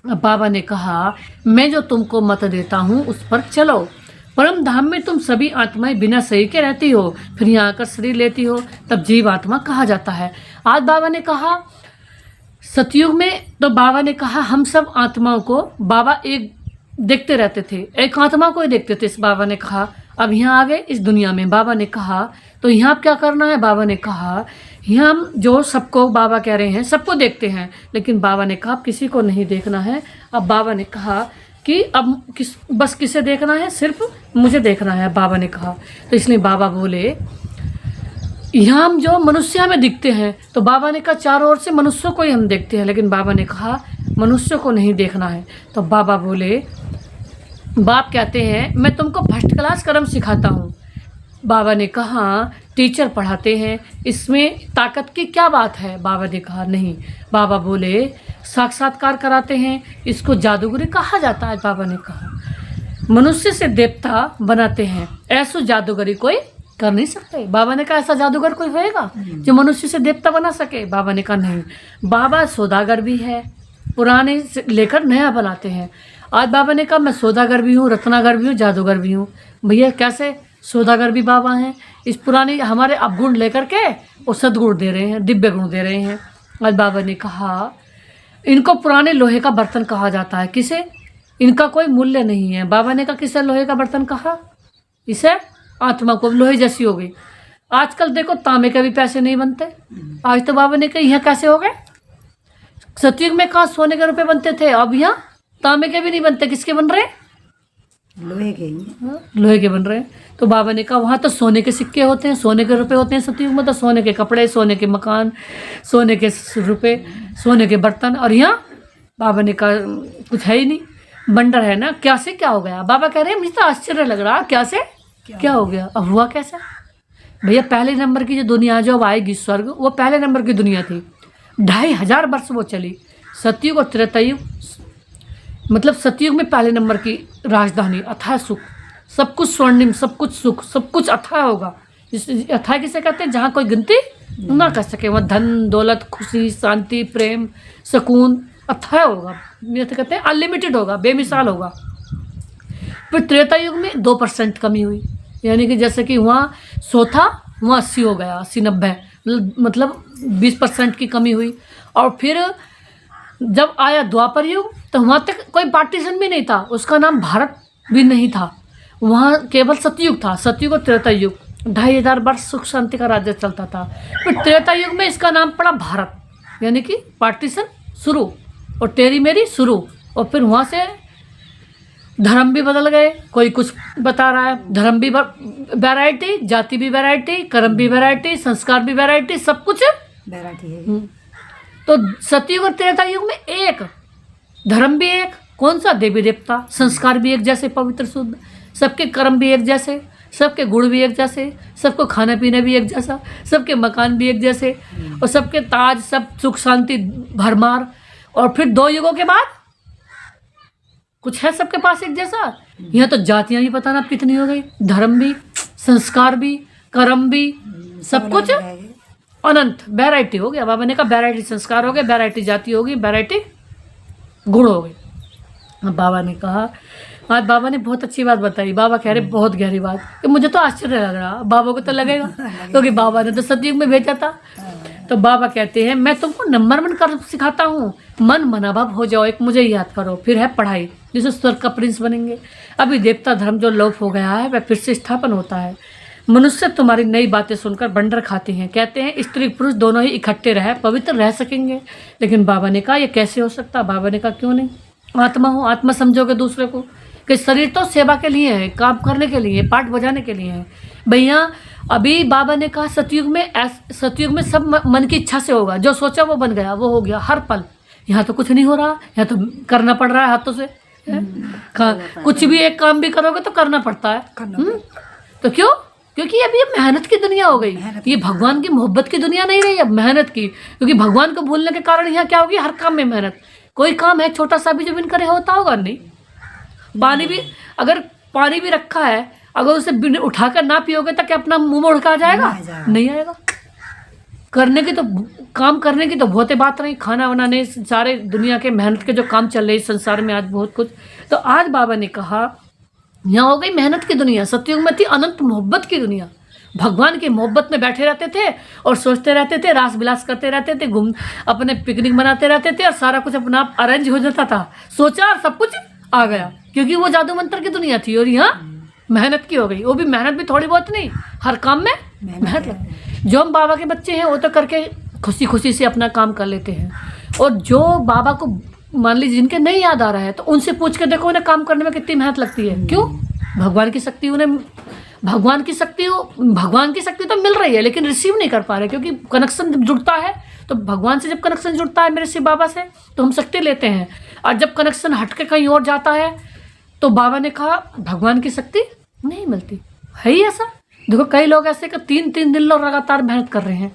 अब बाबा ने कहा मैं जो तुमको मत देता हूँ उस पर चलो। परम धाम में तुम सभी आत्माएं बिना शरीर के रहती हो, फिर यहाँ आकर शरीर लेती हो, तब जीव आत्मा कहा जाता है। आज बाबा ने कहा सतयुग में, तो बाबा ने कहा हम सब आत्माओं को बाबा एक देखते रहते थे, एक आत्मा को ही देखते थे। इस बाबा ने कहा अब यहाँ आ गए इस दुनिया में। बाबा ने कहा तो यहाँ क्या करना है? बाबा ने कहा यहाँ हम जो सबको, बाबा कह रहे हैं सबको देखते हैं, लेकिन बाबा ने कहा किसी को नहीं देखना है। अब बाबा ने कहा कि अब बस किसे देखना है? सिर्फ मुझे देखना है, बाबा ने कहा। तो इसलिए बाबा बोले यहाँ हम जो मनुष्य में दिखते हैं, तो बाबा ने कहा चारों ओर से मनुष्यों को ही हम देखते हैं, लेकिन बाबा ने कहा मनुष्यों को नहीं देखना है। तो बाबा बोले, बाप कहते हैं मैं तुमको फर्स्ट क्लास कर्म सिखाता हूँ। बाबा ने कहा टीचर पढ़ाते हैं, इसमें ताकत की क्या बात है? बाबा ने कहा नहीं। बाबा बोले साक्षात्कार कराते हैं, इसको जादूगरी कहा जाता है। बाबा ने कहा मनुष्य से देवता बनाते हैं, ऐसा जादूगरी कोई कर नहीं सकते। बाबा ने कहा ऐसा जादूगर कोई होएगा जो मनुष्य से देवता बना सके? बाबा ने कहा नहीं। बाबा सौदागर भी है, पुराने से लेकर नया बनाते हैं। आज बाबा ने कहा मैं सौदागर भी हूँ, रत्नागर भी हूँ, जादूगर भी हूँ। भैया कैसे? सौदागर भी बाबा हैं, इस पुराने हमारे अवगुण लेकर के वो सदगुण दे रहे हैं, दिव्य गुण दे रहे हैं। आज बाबा ने कहा इनको पुराने लोहे का बर्तन कहा जाता है। किसे? इनका कोई मूल्य नहीं है। बाबा ने कहा किसे लोहे का बर्तन कहा? इसे आत्मा को, लोहे जैसी हो गई। आजकल देखो तांबे के भी पैसे नहीं बनते। आज तो बाबा ने कहा यह कैसे हो गए? सतयुग में कहा सोने के रुपए बनते थे, अब यहाँ तांबे के भी नहीं बनते। किसके बन रहे? लोहे के ही। लोहे के बन रहे हैं। तो बाबा ने कहा वहाँ तो सोने के सिक्के होते हैं, सोने के रुपए होते हैं। सतयुग में तो सोने के कपड़े, सोने के मकान, सोने के रुपए, सोने के बर्तन, और यहाँ बाबा ने कहा कुछ है ही नहीं, बंडर है ना। क्या से क्या हो गया? बाबा कह रहे हैं मुझे तो आश्चर्य लग रहा, क्या से क्या हो गया? अब हुआ कैसा? भैया पहले नंबर की जो दुनिया जो अब आएगी स्वर्ग, वो पहले नंबर की दुनिया थी। 2500 वर्ष वो चली। सतयुग और त्रेतायुग, मतलब सतयुग में पहले नंबर की राजधानी, अथाह सुख, सब कुछ स्वर्णिम, सब कुछ सुख, सब कुछ अथाह होगा। अथाह किसे कहते हैं? जहाँ कोई गिनती ना कर सके। वहाँ धन दौलत, खुशी, शांति, प्रेम, सुकून अथाह होगा। तो कहते हैं अनलिमिटेड होगा, बेमिसाल होगा। फिर त्रेतायुग में 2% कमी हुई, यानी कि जैसे कि वहाँ 100 था, वहाँ 80 हो गया, 80-90, मतलब 20% की कमी हुई। और फिर जब आया द्वापर युग, तो वहाँ तक कोई पार्टीशन भी नहीं था, उसका नाम भारत भी नहीं था, वहाँ केवल सतयुग था। सतयुग और त्रेतायुग 2500 वर्ष सुख शांति का राज्य चलता था। फिर त्रेतायुग में इसका नाम पड़ा भारत, यानी कि पार्टीशन शुरू और तेरी मेरी शुरू। और फिर वहाँ से धर्म भी बदल गए, कोई कुछ बता रहा है, धर्म भी वैरायटी, जाति भी वैरायटी, कर्म भी वैरायटी, संस्कार भी वैरायटी, सब कुछ वैरायटी है। तो सतयुग और त्रेतायुग में एक, धर्म भी एक, कौन सा? देवी देवता। संस्कार भी एक जैसे पवित्र शुद्ध, सबके कर्म भी एक जैसे, सबके गुण भी एक जैसे, सबको खाना पीना भी एक जैसा, सबके मकान भी एक जैसे, और सबके ताज, सब सुख शांति भरमार। और फिर 2 युगों के बाद कुछ है सबके पास एक जैसा? यहाँ तो जातियां भी पता ना कितनी हो गई, धर्म भी, संस्कार भी, कर्म भी, सब कुछ अनंत वैरायटी हो गया। बाबा ने कहा वैरायटी संस्कार हो गए, वैरायटी जाति होगी, वैरायटी गुण हो गई। अब बाबा ने कहा, आज बाबा ने बहुत अच्छी बात बताई। बाबा कह रहे बहुत गहरी बात, कि मुझे तो आश्चर्य लग रहा, बाबा को तो लगेगा क्योंकि बाबा ने तो सतयुग में भेजा था। तो बाबा कहते हैं मैं तुमको नंबर 1 कर सिखाता हूँ, मन मनाभाव हो जाओ, एक मुझे याद करो, फिर है पढ़ाई, जिससे स्वर्ग का प्रिंस बनेंगे। अभी देवता धर्म जो लोप हो गया है वह फिर से स्थापन होता है। मनुष्य तुम्हारी नई बातें सुनकर बंडर खाते हैं, कहते हैं स्त्री पुरुष दोनों ही इकट्ठे रह पवित्र रह सकेंगे। लेकिन बाबा ने कहा ये कैसे हो सकता? बाबा ने कहा क्यों नहीं, आत्मा हो, आत्मा समझोगे दूसरे को, कि शरीर तो सेवा के लिए है, काम करने के लिए, पाठ बजाने के लिए है। भैया अभी बाबा ने कहा सतयुग में सब मन की इच्छा से होगा, जो सोचा वो बन गया, वो हो गया हर पल। यहाँ तो कुछ नहीं हो रहा, यहाँ तो करना पड़ रहा है हाथों से। कुछ भी एक काम भी करोगे तो करना पड़ता है। तो क्यों? क्योंकि अभी ये मेहनत की दुनिया हो गई, ये भगवान की मोहब्बत की दुनिया नहीं रही, अब मेहनत की। क्योंकि भगवान को भूलने के कारण यहाँ क्या होगी, हर काम में मेहनत। कोई काम है छोटा सा भी जो बिन करे होता होगा नहीं। पानी भी, अगर पानी भी रखा है, अगर उसे बिन उठाकर ना पियोगे तो क्या अपना मुंह में उड़का जाएगा? नहीं आएगा। करने की तो, काम करने की तो बहुत बात रही, खाना बनाने, सारे दुनिया के मेहनत के जो काम चल रहे संसार में आज बहुत कुछ। तो आज बाबा ने कहा यहाँ हो गई मेहनत की दुनिया, सतयुग में थी अनंत मोहब्बत की दुनिया। भगवान की मोहब्बत में बैठे रहते थे और सोचते रहते थे, रास विलास करते रहते थे, घूम अपने पिकनिक मनाते रहते थे, और सारा कुछ अपना आप अरेंज हो जाता था, सोचा और सब कुछ आ गया। क्योंकि वो जादू मंत्र की दुनिया थी। और यहाँ मेहनत की हो गई, वो भी मेहनत भी थोड़ी बहुत नहीं, हर काम में मेहनत लगती। जो हम बाबा के बच्चे हैं वो तो करके खुशी खुशी से अपना काम कर लेते हैं। और जो बाबा को मान लीजिए जिनके नहीं याद आ रहा है, तो उनसे पूछ के देखो उन्हें काम करने में कितनी मेहनत लगती है। क्यों? भगवान की शक्ति उन्हें, भगवान की शक्ति तो मिल रही है, लेकिन रिसीव नहीं कर पा रहे। क्योंकि कनेक्शन जब जुड़ता है, तो भगवान से जब कनेक्शन जुड़ता है मेरे शिव बाबा से, तो हम शक्ति लेते हैं। और जब कनेक्शन हट के कहीं और जाता है, तो बाबा ने कहा भगवान की शक्ति नहीं मिलती। है ही ऐसा। देखो कई लोग ऐसे कि 3-3 दिन लोग लगातार मेहनत कर रहे हैं,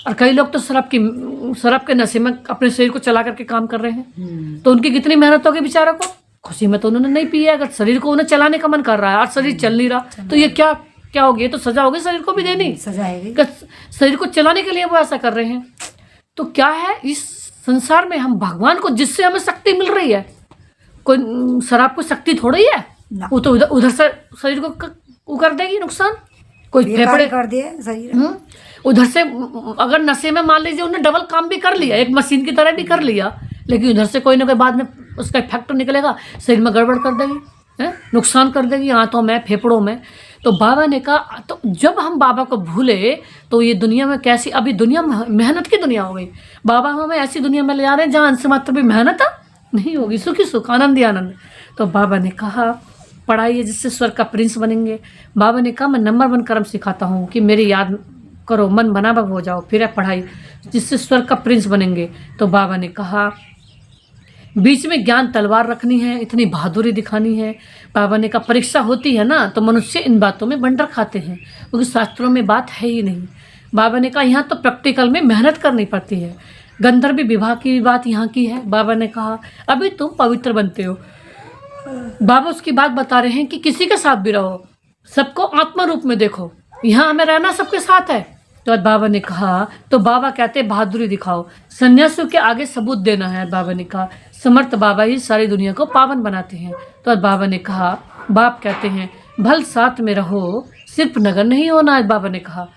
और कई लोग तो शराब के नशे में अपने शरीर को चला करके काम कर रहे हैं। तो उनकी कितनी मेहनत होगी बेचारों को, खुशी में तो उन्होंने नहीं पी है। अगर शरीर को उन्हें चलाने का मन कर रहा है और शरीर चल नहीं रहा, तो ये क्या होगी? ये तो सजा होगी शरीर को भी देनी, शरीर को चलाने के लिए वो ऐसा कर रहे हैं। तो क्या है इस संसार में, हम भगवान को, जिससे हमें शक्ति मिल रही है, कोई शराब को शक्ति थोड़ी है, वो तो उधर से शरीर को कर देगी नुकसान। कोई फेफड़े कर दिए शरीर, उधर से अगर नशे में मान लीजिए उन्होंने डबल काम भी कर लिया, एक मशीन की तरह भी कर लिया, लेकिन उधर से कोई ना कोई बाद में उसका इफेक्ट निकलेगा, शरीर में गड़बड़ कर देगी, नुकसान कर देगी, आंतों में, फेफड़ों में। तो बाबा ने कहा, तो जब हम बाबा को भूले तो ये दुनिया में कैसी, अभी दुनिया मेहनत की दुनिया हो गई। बाबा हमें ऐसी दुनिया में ले जा रहे हैं जहाँ अंश मात्र भी मेहनत नहीं होगी, सुखी सुख, आनंद ही आनंद। तो बाबा ने कहा पढ़ाइए जिससे स्वर्ग का प्रिंस बनेंगे। बाबा ने कहा मैं नंबर 1 कर्म सिखाता हूँ कि मेरी याद करो, मन बनाभव हो जाओ, फिर है पढ़ाई जिससे स्वर्ग का प्रिंस बनेंगे। तो बाबा ने कहा बीच में ज्ञान तलवार रखनी है, इतनी बहादुरी दिखानी है। बाबा ने कहा परीक्षा होती है ना, तो मनुष्य इन बातों में बंडर खाते हैं, क्योंकि शास्त्रों में बात है ही नहीं। बाबा ने कहा यहाँ तो प्रैक्टिकल में मेहनत करनी पड़ती है। गंधर्व विवाह की बात यहाँ की है। बाबा ने कहा अभी तुम पवित्र बनते हो। बाबा उसकी बात बता रहे हैं कि किसी के साथ भी रहो, सबको आत्मा रूप में देखो, यहाँ हमें रहना सबके साथ है। तो आज बाबा ने कहा, तो बाबा कहते बहादुरी दिखाओ, सन्यासियों के आगे सबूत देना है। बाबा ने कहा समर्थ बाबा ही सारी दुनिया को पावन बनाते हैं। तो आज बाबा ने कहा, बाप कहते हैं भल साथ में रहो, सिर्फ नगर नहीं होना है। बाबा ने कहा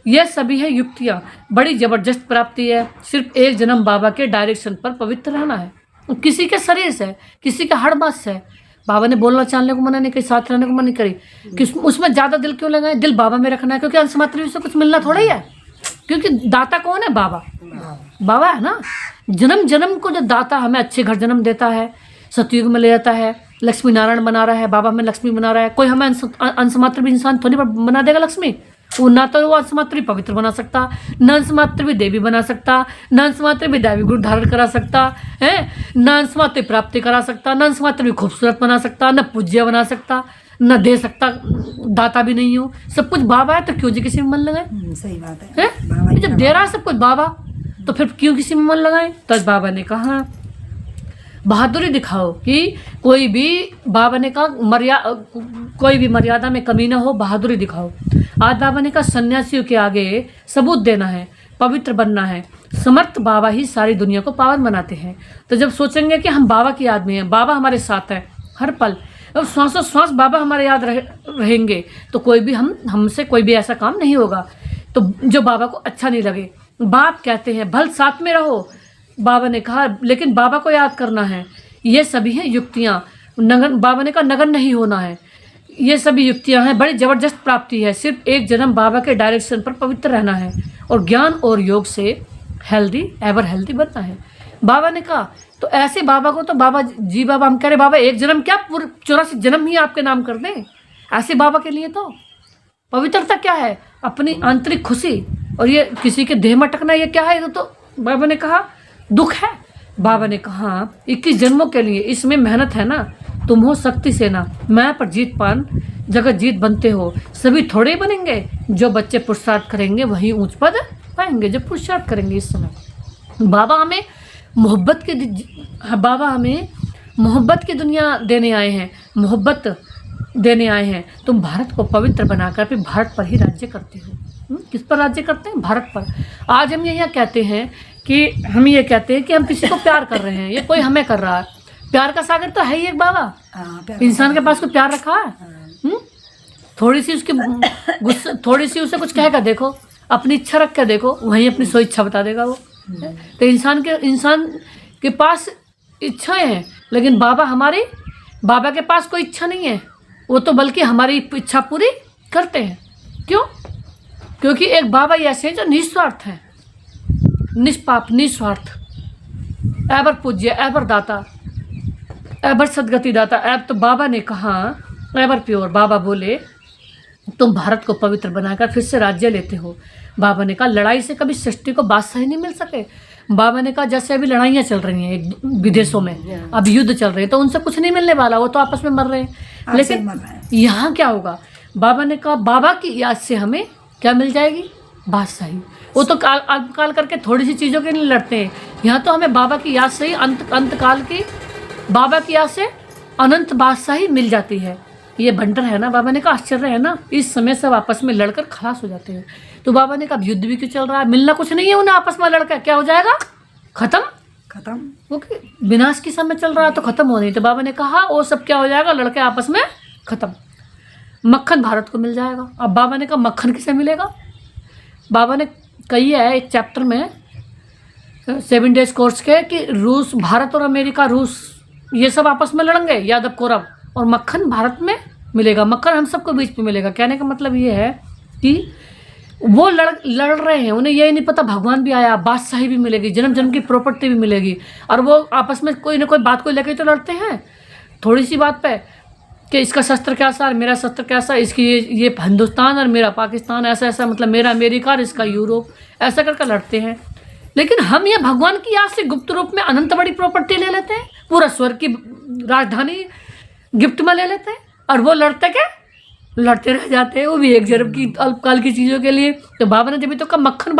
यह सभी है युक्तियाँ, बड़ी जबरदस्त प्राप्ति है, सिर्फ एक जन्म बाबा के डायरेक्शन पर पवित्र रहना है। किसी के शरीर से, किसी के हड़बस से। बाबा ने बोलना चालने को मना नहीं करी, साथ रहने को मना नहीं करी, कि उसमें ज़्यादा दिल क्यों लगाए, दिल बाबा में रखना है। क्योंकि अंश मात्र से कुछ मिलना थोड़ा ही है, क्योंकि दाता कौन है? बाबा। बाबा है ना, जन्म जन्म को जो दाता हमें अच्छे घर जन्म देता है, सतयुग में ले जाता है, लक्ष्मी नारायण बना रहा है, बाबा में लक्ष्मी बना रहा है। कोई हमें अंश मात्र भी इंसान थोड़ी बना देगा लक्ष्मी, वो ना तो वो अंश मात्र भी पवित्र बना सकता, न अंश मात्र भी देवी बना सकता, न अंश मात्र भी दैवी गुण धारण करा सकता है, न अंश मात्र प्राप्ति करा सकता, न अंश मात्र भी खूबसूरत बना सकता, न पूज्य बना सकता, न दे सकता, दाता भी नहीं हूँ, सब कुछ बाबा है, तो क्यों जी किसी में मन लगाए? सही बात है। हैं? बाबा ही जब दे रहा है सब कुछ बाबा, तो फिर क्यों किसी में मन लगाए? तो बाबा ने कहा बहादुरी दिखाओ कि कोई भी, बाबा ने कहा कोई भी मर्यादा में कमी ना हो, बहादुरी दिखाओ। आज बाबा ने कहा सन्यासियों के आगे सबूत देना है, पवित्र बनना है। समर्थ बाबा ही सारी दुनिया को पावन बनाते हैं। तो जब सोचेंगे कि हम बाबा की याद में हैं, बाबा हमारे साथ है हर पल, अब श्वासों श्वास बाबा हमारे याद रहेंगे, तो कोई भी हमसे कोई भी ऐसा काम नहीं होगा तो जो बाबा को अच्छा नहीं लगे। बाप कहते हैं भल साथ में रहो, बाबा ने कहा, लेकिन बाबा को याद करना है। ये सभी हैं युक्तियाँ, नगन, बाबा ने कहा नगन नहीं होना है। ये सभी युक्तियाँ हैं, बड़ी ज़बरदस्त प्राप्ति है। सिर्फ एक जन्म बाबा के डायरेक्शन पर पवित्र रहना है और ज्ञान और योग से हेल्दी, एवर हेल्दी बनना है। बाबा ने कहा तो ऐसे बाबा को तो बाबा जी, बाबा हम कह रहे बाबा एक जन्म क्या, पूरे 84 जन्म ही आपके नाम कर दें। ऐसे बाबा के लिए तो पवित्रता क्या है? अपनी आंतरिक खुशी, और ये किसी के देह में अटकना, ये क्या है? तो बाबा ने कहा दुख है। बाबा ने कहा 21 जन्मों के लिए इसमें मेहनत है ना, तुम हो शक्ति सेना, मैं पर जीत पान, जगत जीत बनते हो। सभी थोड़े बनेंगे, जो बच्चे पुरुषार्थ करेंगे वही ऊंच पद पाएंगे, जो पुरुषार्थ करेंगे। इस समय बाबा हमें मोहब्बत की दुनिया देने आए हैं, मोहब्बत देने आए हैं। तुम भारत को पवित्र बनाकर फिर भारत पर ही राज्य करते हो। किस पर राज्य करते हैं? भारत पर। आज हम यहाँ कहते हैं कि हम ये कहते हैं कि हम किसी को प्यार कर रहे हैं, ये कोई हमें कर रहा है। प्यार का सागर तो है ही एक बाबा। इंसान के पास कोई प्यार रखा है? थोड़ी सी उसकी गुस्सा, थोड़ी सी उसे कुछ कहेगा, देखो अपनी इच्छा रख कर देखो, वहीं अपनी सो इच्छा बता देगा वो। तो इंसान के पास इच्छाएं हैं, लेकिन बाबा के पास कोई इच्छा नहीं है। वो तो बल्कि हमारी इच्छा पूरी करते हैं। क्यों? क्योंकि एक बाबा ऐसे हैं जो निस्वार्थ हैं, निष्पाप, निस्वार्थ, एवर पूज्य, एवर दाता, एवर सदगति दाता। अब तो बाबा ने कहा एवर प्योर। बाबा बोले तुम भारत को पवित्र बनाकर फिर से राज्य लेते हो। बाबा ने कहा लड़ाई से कभी सृष्टि को बादशाही नहीं मिल सके। बाबा ने कहा जैसे अभी लड़ाइयाँ चल रही हैं विदेशों में, अब युद्ध चल रहे हैं, तो उनसे कुछ नहीं मिलने वाला, वो तो आपस में मर रहे हैं। लेकिन यहाँ क्या होगा? बाबा ने कहा बाबा की याद से हमें क्या मिल जाएगी? बादशाही। वो तो अल्पकाल करके थोड़ी सी चीज़ों के लिए लड़ते हैं, यहाँ तो हमें बाबा की याद से ही अंत काल की, बाबा की याद से अनंत बादशाही मिल जाती है। ये बंटर है ना, बाबा ने कहा आश्चर्य है ना, इस समय सब आपस में लड़कर खलास हो जाते हैं। तो बाबा ने कहा युद्ध भी क्यों चल रहा है? मिलना कुछ नहीं है उन्हें, आपस में लड़कर क्या हो जाएगा? खत्म। वो विनाश की समय चल रहा है तो खत्म हो नहीं। तो बाबा ने कहा वो सब क्या हो जाएगा? लड़के आपस में खत्म। मक्खन भारत को मिल जाएगा। अब बाबा ने कहा मक्खन किसे मिलेगा? बाबा ने कही है एक चैप्टर में 7 डेज कोर्स के कि रूस, भारत और अमेरिका, रूस, ये सब आपस में लड़ेंगे, यादव कौरव, और मक्खन भारत में मिलेगा, मक्खन हम सबको बीच में मिलेगा। कहने का मतलब ये है कि वो लड़ रहे हैं, उन्हें यही नहीं पता भगवान भी आया, बादशाही भी मिलेगी, जन्म जन्म की प्रॉपर्टी भी मिलेगी, और वो आपस में कोई ना कोई बात को लेकर तो लड़ते हैं थोड़ी सी बात पे कि इसका शस्त्र कैसा और मेरा शस्त्र कैसा, इसकी ये हिंदुस्तान और मेरा पाकिस्तान, ऐसा मतलब मेरा अमेरिका और इसका यूरोप, ऐसा करके लड़ते हैं। लेकिन हम ये भगवान की याद से गुप्त रूप में अनंत बड़ी प्रॉपर्टी ले लेते हैं, पूरा स्वर्ग की राजधानी गिफ्ट में ले लेते हैं, और वो लड़ते रह जाते हैं, वो भी एक जन्म की अल्पकाल की चीज़ों के लिए। तो बाबा ने जब तो कहा मक्खन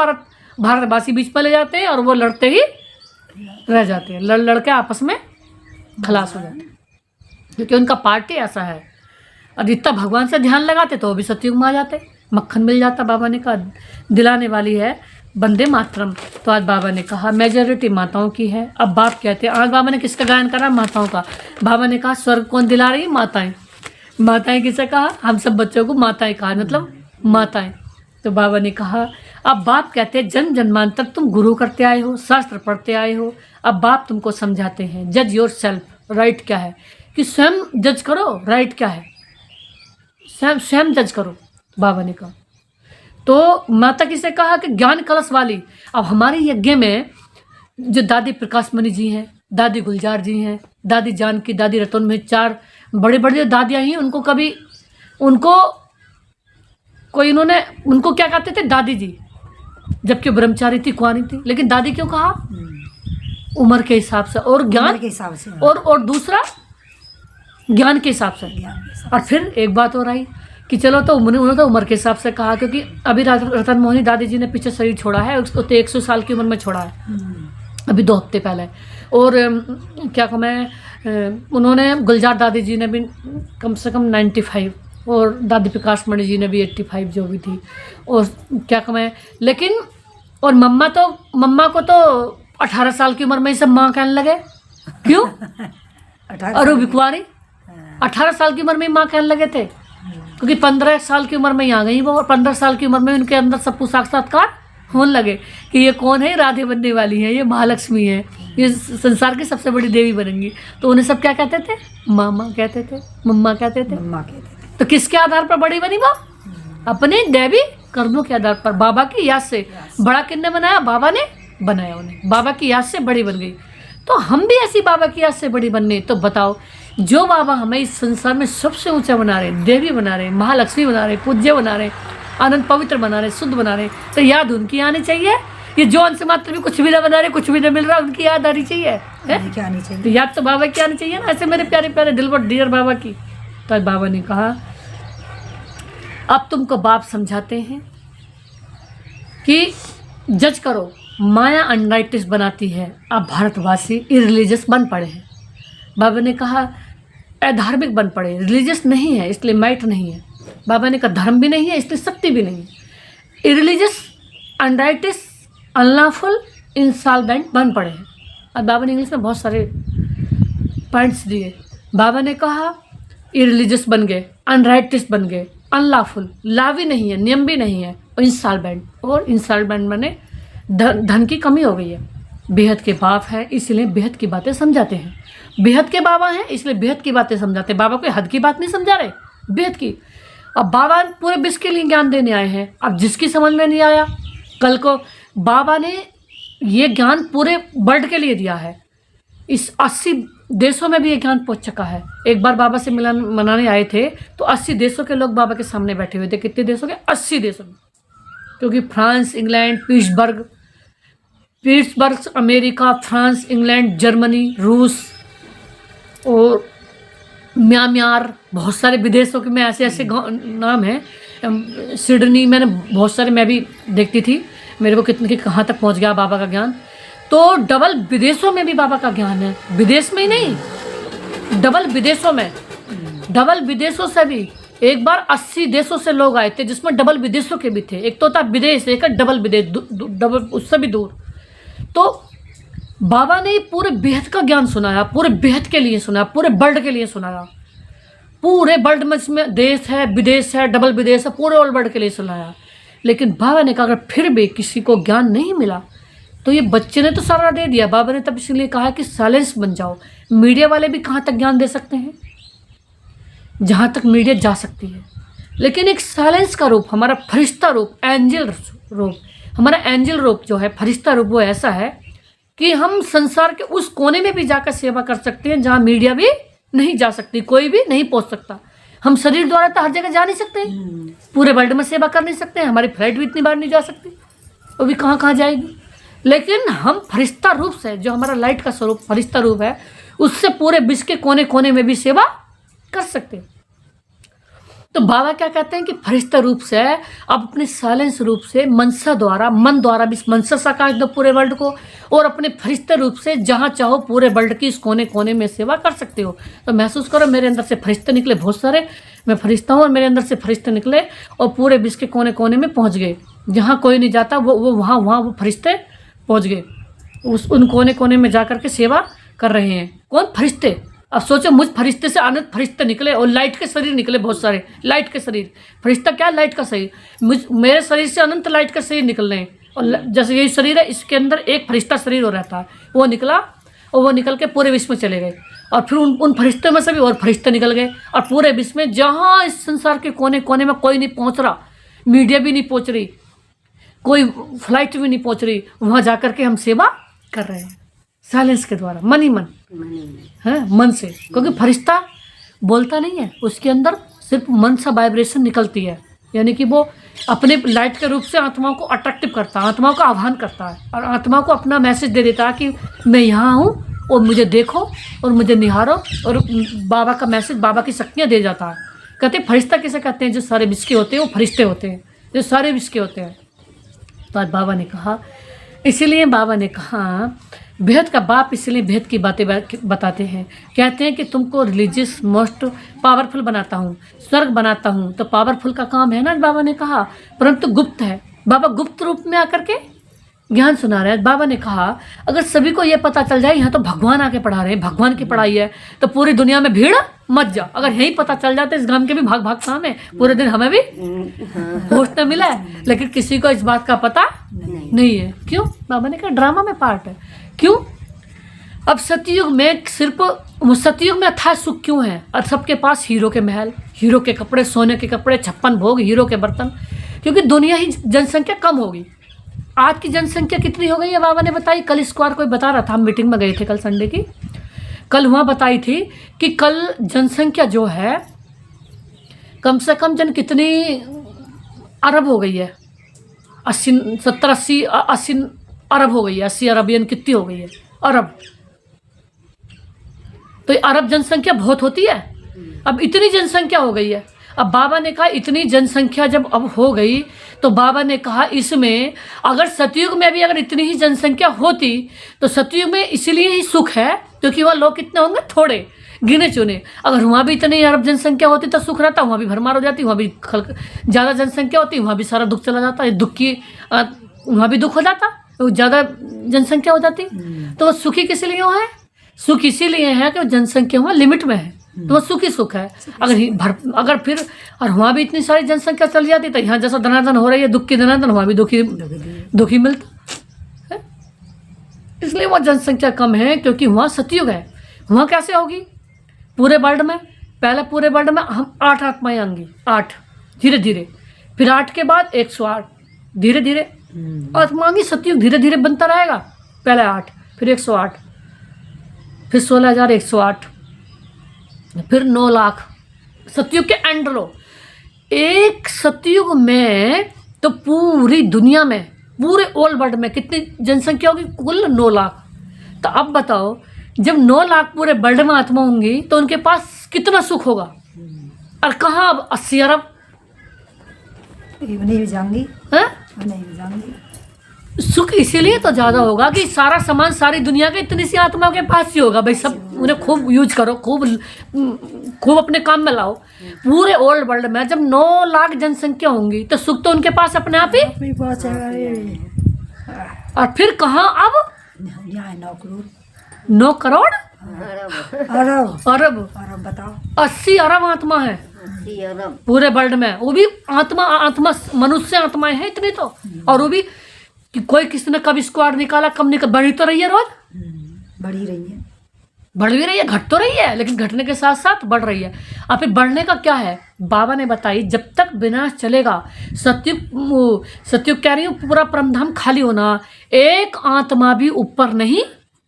भारतवासी बीच में ले जाते हैं और वो लड़ते ही रह जाते हैं, लड़ के आपस में खलास हो जाते हैं, क्योंकि उनका पार्टी ऐसा है। और जितना भगवान से ध्यान लगाते तो वो भी सतयुग में आ जाते, मक्खन मिल जाता। बाबा ने कहा दिलाने वाली है वंदे मातरम। तो आज बाबा ने कहा मेजॉरिटी माताओं की है। अब बाप कहते हैं, आज बाबा ने किसका गायन करा? माताओं का। बाबा ने कहा स्वर्ग कौन दिला रही? माताएं। माताएं किसे कहा? हम सब बच्चों को माताएं कहा, मतलब माताएं। तो बाबा ने कहा अब बाप कहते हैं जन्म जन्मांतर तुम गुरु करते आए हो, शास्त्र पढ़ते आए हो, अब बाप तुमको समझाते हैं जज योर सेल्फ, राइट क्या है, कि स्वयं जज करो, राइट क्या है, स्वयं जज करो। बाबा ने कहा तो माता किसे कहा? कि ज्ञान कलश वाली। अब हमारे यज्ञ में जो दादी प्रकाश मणि जी हैं, दादी गुलजार जी हैं, दादी जानकी, दादी रतन में, 4 बड़े बड़े जो दादियाँ हैं, उनको क्या कहते थे? दादी जी, जबकि ब्रह्मचारी थी, कुआरी थी, लेकिन दादी क्यों कहा? उम्र के हिसाब से और ज्ञान के हिसाब से। और दूसरा ज्ञान के हिसाब से। ज्ञान के साथ। और फिर एक बात और आई कि चलो, तो उन्होंने तो उम्र के हिसाब से कहा, क्योंकि अभी रतन मोहनी दादी जी ने पीछे शरीर छोड़ा है, उसको तो 100 साल की उम्र में छोड़ा है, अभी 2 हफ्ते पहले। और क्या कहूँ मैं, उन्होंने गुलजार दादी जी ने भी कम से कम 95, और दादी प्रकाश मणि जी ने भी 85 जो भी थी। और क्या कहूँ मैं, लेकिन और मम्मा को तो 18 साल की उम्र में ही सब माँ कहने लगे। क्यों? 18 और वो भी कुंवारी 18 साल की उम्र में ही माँ कहने लगे थे, क्योंकि 15 साल की उम्र में ही आ गई वो, और 15 साल की उम्र में उनके अंदर सब साक्षात्कार होने लगे कि ये कौन है, राधे बनने वाली है, ये महालक्ष्मी है, ये संसार की सबसे बड़ी देवी बनेंगी। तो उन्हें सब क्या कहते थे? मामा कहते थे, मम्मा कहते थे। मम्मा कहते थे। तो किसके आधार पर बड़ी बनी वो? अपने दैवी कर्मों के आधार पर, बाबा की याद से। बड़ा किसने बनाया? बाबा ने बनाया उन्हें, बाबा की याद से बड़ी बन गई। तो हम भी ऐसी बाबा की याद से बड़ी बनने। तो बताओ, जो बाबा हमें इस संसार में सबसे ऊंचा बना रहे, देवी बना रहे, महालक्ष्मी बना रहे, पूज्य बना रहे, आनंद पवित्र बना रहे, शुद्ध बना रहे, तो याद उनकी आनी चाहिए। ये जो अंश मात्र भी कुछ भी ना बना रहे, कुछ भी ना मिल रहा, उनकी याद आनी चाहिए, है? क्या आनी चाहिए? तो याद तो बाबा की आनी चाहिए ना, ऐसे मेरे प्यारे प्यारे दिलबर डियर बाबा की। तो बाबा ने कहा, अब तुमको बाप समझाते हैं कि जज करो, माया अनराइटिस बनाती है। अब भारतवासी इरिलीजियस बन पड़े हैं। बाबा ने कहा अधार्मिक बन पड़े, रिलीजियस नहीं है इसलिए माइट नहीं है। बाबा ने कहा धर्म भी नहीं है इसलिए शक्ति भी नहीं है। इरिलीजियस, अनराइटिस, अनलॉफुल, इंसॉल्वेंट बन पड़े हैं। और बाबा ने इंग्लिश में बहुत सारे पॉइंट्स दिए। बाबा ने कहा इरिलीजियस बन गए, अनराइटिस बन गए, अनलॉफुल, लॉ भी नहीं है, नियम भी नहीं है, और इंसॉल्वेंट। और इंसॉल्वेंट माने धन की कमी हो गई है। बेहद के बाप है इसलिए बेहद की बातें समझाते हैं। बेहद के बाबा हैं इसलिए बेहद की बातें समझाते हैं। बाबा कोई हद की बात नहीं समझा रहे, बेहद की। अब बाबा पूरे विश्व के लिए ज्ञान देने आए हैं। अब जिसकी समझ में नहीं आया, कल को बाबा ने ये ज्ञान पूरे वर्ल्ड के लिए दिया है। इस 80 देशों में भी ये ज्ञान पहुंच चुका है। एक बार बाबा से मिलन मनाने आए थे तो 80 देशों के लोग बाबा के सामने बैठे हुए थे। कितने देशों के? 80 देशों में, क्योंकि France, England, Pittsburgh, America, France, England, Germany, रूस और म्यांमार, बहुत सारे विदेशों के में ऐसे ऐसे नाम हैं। सिडनी, मैंने बहुत सारे मैं भी देखती थी, मेरे को कितने कहाँ तक पहुँच गया बाबा का ज्ञान। तो डबल विदेशों में भी बाबा का ज्ञान है, विदेश में ही नहीं, डबल विदेशों में, डबल विदेशों से भी। एक बार 80 देशों से लोग आए थे जिसमें डबल विदेशों के भी थे। एक तो था विदेश, एक है डबल विदेश, डबल उससे भी दूर। तो बाबा ने पूरे बेहद का ज्ञान सुनाया, पूरे बेहद के लिए सुनाया, पूरे वर्ल्ड के लिए सुनाया। पूरे वर्ल्ड में इसमें देश है, विदेश है, डबल विदेश है, पूरे ऑल वर्ल्ड के लिए सुनाया। लेकिन बाबा ने कहा अगर फिर भी किसी को ज्ञान नहीं मिला तो ये बच्चे ने तो सारा दे दिया। बाबा ने तब इसलिए कहा कि साइलेंस बन जाओ। मीडिया वाले भी कहाँ तक ज्ञान दे सकते हैं? जहाँ तक मीडिया जा सकती है। लेकिन एक साइलेंस का रूप, हमारा फरिश्ता रूप, एंजल रूप, हमारा एंजल रूप जो है, फरिश्ता रूप, वो ऐसा है कि हम संसार के उस कोने में भी जाकर सेवा कर सकते हैं जहाँ मीडिया भी नहीं जा सकती, कोई भी नहीं पहुँच सकता। हम शरीर द्वारा तो हर जगह जा नहीं सकते, पूरे वर्ल्ड में सेवा कर नहीं सकते हैं। हमारी फ्लाइट भी इतनी बार नहीं जा सकती, वो भी कहाँ कहाँ जाएगी। लेकिन हम फरिश्ता रूप से, जो हमारा लाइट का स्वरूप फरिश्ता रूप है, उससे पूरे विश्व के कोने कोने में भी सेवा कर सकते हैं। तो बाबा क्या कहते हैं कि फरिश्ता रूप से अब अपने साइलेंस रूप से, मनसा द्वारा, मन द्वारा भी मनसा साकार दो पूरे वर्ल्ड को, और अपने फरिश्ता रूप से जहाँ चाहो पूरे वर्ल्ड की इस कोने कोने में सेवा कर सकते हो। तो महसूस करो मेरे अंदर से फरिश्ते निकले बहुत सारे, मैं फरिश्ता हूँ और मेरे अंदर से फरिश्ते निकले और पूरे विश्व के कोने कोने में पहुँच गए। जहाँ कोई नहीं जाता वो वहाँ वो फरिश्ते पहुँच गए, उन कोने कोने में जा करके सेवा कर रहे हैं। कौन? फरिश्ते। अब सोचो, मुझ फरिश्ते से अनंत फरिश्ते निकले और लाइट के शरीर निकले बहुत सारे, लाइट के शरीर। फरिश्ता क्या? लाइट का शरीर। मेरे शरीर से अनंत लाइट का शरीर निकल रहे हैं। और जैसे यही शरीर है, इसके अंदर एक फरिश्ता शरीर हो रहता है, वो निकला और वो निकल के पूरे विश्व में चले गए। और फिर उन फरिश्तों में से भी और फरिश्ते निकल गए, और पूरे विश्व में जहाँ इस संसार के कोने कोने में कोई नहीं पहुँच रहा, मीडिया भी नहीं पहुँच रही, कोई फ्लाइट भी नहीं पहुँच रही, वहाँ जा कर के हम सेवा कर रहे हैं साइलेंस के द्वारा, मन ही मन है, मन से। क्योंकि फरिश्ता बोलता नहीं है, उसके अंदर सिर्फ मन सा वाइब्रेशन निकलती है, यानी कि वो अपने लाइट के रूप से आत्माओं को अट्रैक्टिव करता है, आत्माओं का आह्वान करता है, और आत्मा को अपना मैसेज दे देता है कि मैं यहाँ हूँ और मुझे देखो और मुझे निहारो। और बाबा का मैसेज, बाबा की शक्तियाँ दे जाता है। कहते फरिश्ता किसे कहते हैं? जो सारे विश्व के होते हैं वो फरिश्ते होते हैं, जो सारे विश्व के होते हैं। तो आज बाबा ने कहा, इसीलिए बाबा ने कहा भेद का बाप इसलिए भेद की बातें बताते हैं। कहते हैं कि तुमको रिलीजियस मोस्ट पावरफुल बनाता हूँ, स्वर्ग बनाता हूँ। तो पावरफुल का काम है ना, बाबा ने कहा, परंतु गुप्त है। बाबा गुप्त रूप में आकर के ज्ञान सुना रहे हैं। बाबा ने कहा अगर सभी को ये पता चल जाए यहाँ तो भगवान आके पढ़ा रहे हैं, भगवान की पढ़ाई है, तो पूरी दुनिया में भीड़ मत जा। अगर यही पता चल जाता इस गांव के भी भाग भाग काम है, पूरे दिन हमें भी घोषणा मिला है, लेकिन किसी को इस बात का पता नहीं है। क्यों? बाबा ने कहा ड्रामा में पार्ट है। क्यों? अब सतयुग में सिर्फ सतयुग में अथाह सुख क्यों है? और सबके पास हीरो के महल, हीरो के कपड़े, सोने के कपड़े, 56 भोग, हीरो के बर्तन। क्योंकि दुनिया ही जनसंख्या कम होगी। आज की जनसंख्या कितनी हो गई है? बाबा ने बताई। कल स्क्वायर कोई बता रहा था, हम मीटिंग में गए थे कल संडे की, कल वहाँ बताई थी कि कल जनसंख्या जो है कम से कम कितनी अरब हो गई है, 80 अरब हो गई है। 80 अरब कितनी हो गई है? अरब। तो अरब जनसंख्या बहुत होती है। अब इतनी जनसंख्या हो गई है। अब बाबा ने कहा इतनी जनसंख्या जब अब हो गई तो बाबा ने कहा इसमें अगर सतयुग में भी अगर इतनी ही जनसंख्या होती तो सतयुग में इसीलिए ही सुख है क्योंकि वह लोग कितने होंगे? थोड़े गिने चुने। अगर वहाँ भी इतनी अरब जनसंख्या होती तो सुख रहता, वहाँ भी भरमार हो जाती, वहाँ भी ज़्यादा जनसंख्या होती, वहाँ भी सारा दुख चला जाता, दुख की वहाँ भी दुख हो जाता, ज़्यादा जनसंख्या हो जाती। तो वह सुखी किस लिए है? सुख इसीलिए है कि जनसंख्या वहाँ लिमिट में है, तो वह सुखी सुख है। अगर फिर और वहाँ भी इतनी सारी जनसंख्या चल जाती तो यहाँ जैसा धनाधन हो रही है, दुख की धनाधन, वहाँ भी दुखी मिलता है। इसलिए वहाँ जनसंख्या कम है क्योंकि वहाँ सतयुग है। वहाँ कैसे होगी? पूरे वर्ल्ड में पहले पूरे वर्ल्ड में हम 8 आत्माएं आएंगी, 8 धीरे धीरे, फिर 8 के बाद 108 धीरे धीरे आत्मा आएंगी। सतयुग धीरे धीरे बनता रहेगा। पहले 8, फिर 108, फिर 16,108, फिर 9 लाख। सतयुग के एंड लो। एक सतयुग में तो पूरी दुनिया में, पूरे ऑल वर्ल्ड में कितनी जनसंख्या होगी? कुल 9 लाख। तो अब बताओ जब 9 लाख पूरे वर्ल्ड में आत्मा होंगी तो उनके पास कितना सुख होगा? और कहाँ अब 80 अरब नहीं जाऊंगी, है? नहीं जाऊंगी। सुख इसीलिए तो ज़्यादा होगा कि सारा सामान सारी दुनिया के इतनी सी आत्माओं के पास ही होगा। भाई सब उन्हें खूब यूज करो, खूब अपने काम में लाओ। पूरे ओल्ड वर्ल्ड में जब 9 लाख जनसंख्या होंगी तो सुख तो उनके पास अपने आप ही। और फिर कहाँ अब? 9 करोड़ अरब बताओ। 80 अरब आत्मा है पूरे वर्ल्ड में। वो भी आत्मा मनुष्य आत्माएं हैं इतनी तो। और वो भी कि कोई किसी ने कब स्क्वाड निकाला, कम निकाल, बढ़ी तो रही है, रोज बढ़ ही रही है, बढ़ भी रही है, घट तो रही है, लेकिन घटने के साथ साथ बढ़ रही है। अब फिर बढ़ने का क्या है? बाबा ने बताई जब तक विनाश चलेगा, सतयुग कह रही हूँ, पूरा परमधाम खाली होना, एक आत्मा भी ऊपर नहीं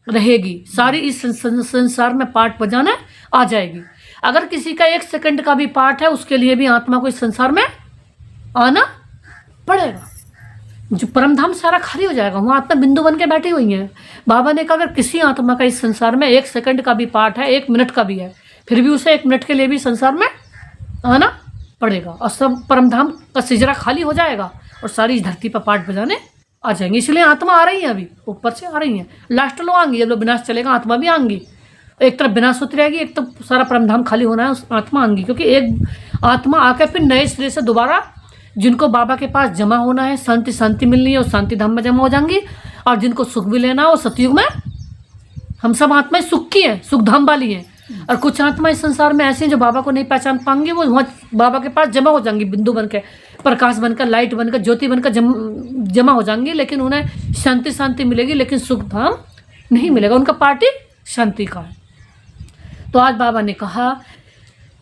रहेगी। सारी इस संसार में पार्ट बजाने आ जाएगी। अगर किसी का 1 सेकंड का भी पार्ट है उसके लिए भी आत्मा को इस संसार में आना पड़ेगा। जो परमधाम सारा खाली हो जाएगा, वहाँ आत्मा बिंदु बन के बैठी हुई है। बाबा ने कहा अगर किसी आत्मा का इस संसार में 1 सेकंड का भी पार्ट है, 1 मिनट का भी है, फिर भी उसे 1 मिनट के लिए भी संसार में आना पड़ेगा और सब परमधाम का सिजरा खाली हो जाएगा और सारी इस धरती पर पार्ट बजाने आ जाएंगे। इसलिए आत्मा आ रही है, अभी ऊपर से आ रही हैं। लास्ट लोग आएंगी, जब लोग विनाश चलेगा आत्मा भी आएंगी। एक तरफ विनाश होती रहेगी, एक तरफ सारा परमधाम खाली होना है, उस आत्मा आएंगी। क्योंकि एक आत्मा आकर फिर नए सिरे से दोबारा जिनको बाबा के पास जमा होना है, शांति मिलनी है, और शांति धाम में जमा हो जाएंगी। और जिनको सुख भी लेना हो, सतयुग में हम सब आत्माएं सुख की हैं, सुख धाम वाली हैं। और कुछ आत्माएं इस संसार में ऐसी हैं जो बाबा को नहीं पहचान पाएंगी, वो वहाँ बाबा के पास जमा हो जाएंगी, बिंदु बनकर, प्रकाश बनकर, लाइट बनकर, ज्योति बनकर जमा हो जाएंगी। लेकिन उन्हें शांति मिलेगी, लेकिन सुख धाम नहीं मिलेगा। उनका पार्टी शांति का है। तो आज बाबा ने कहा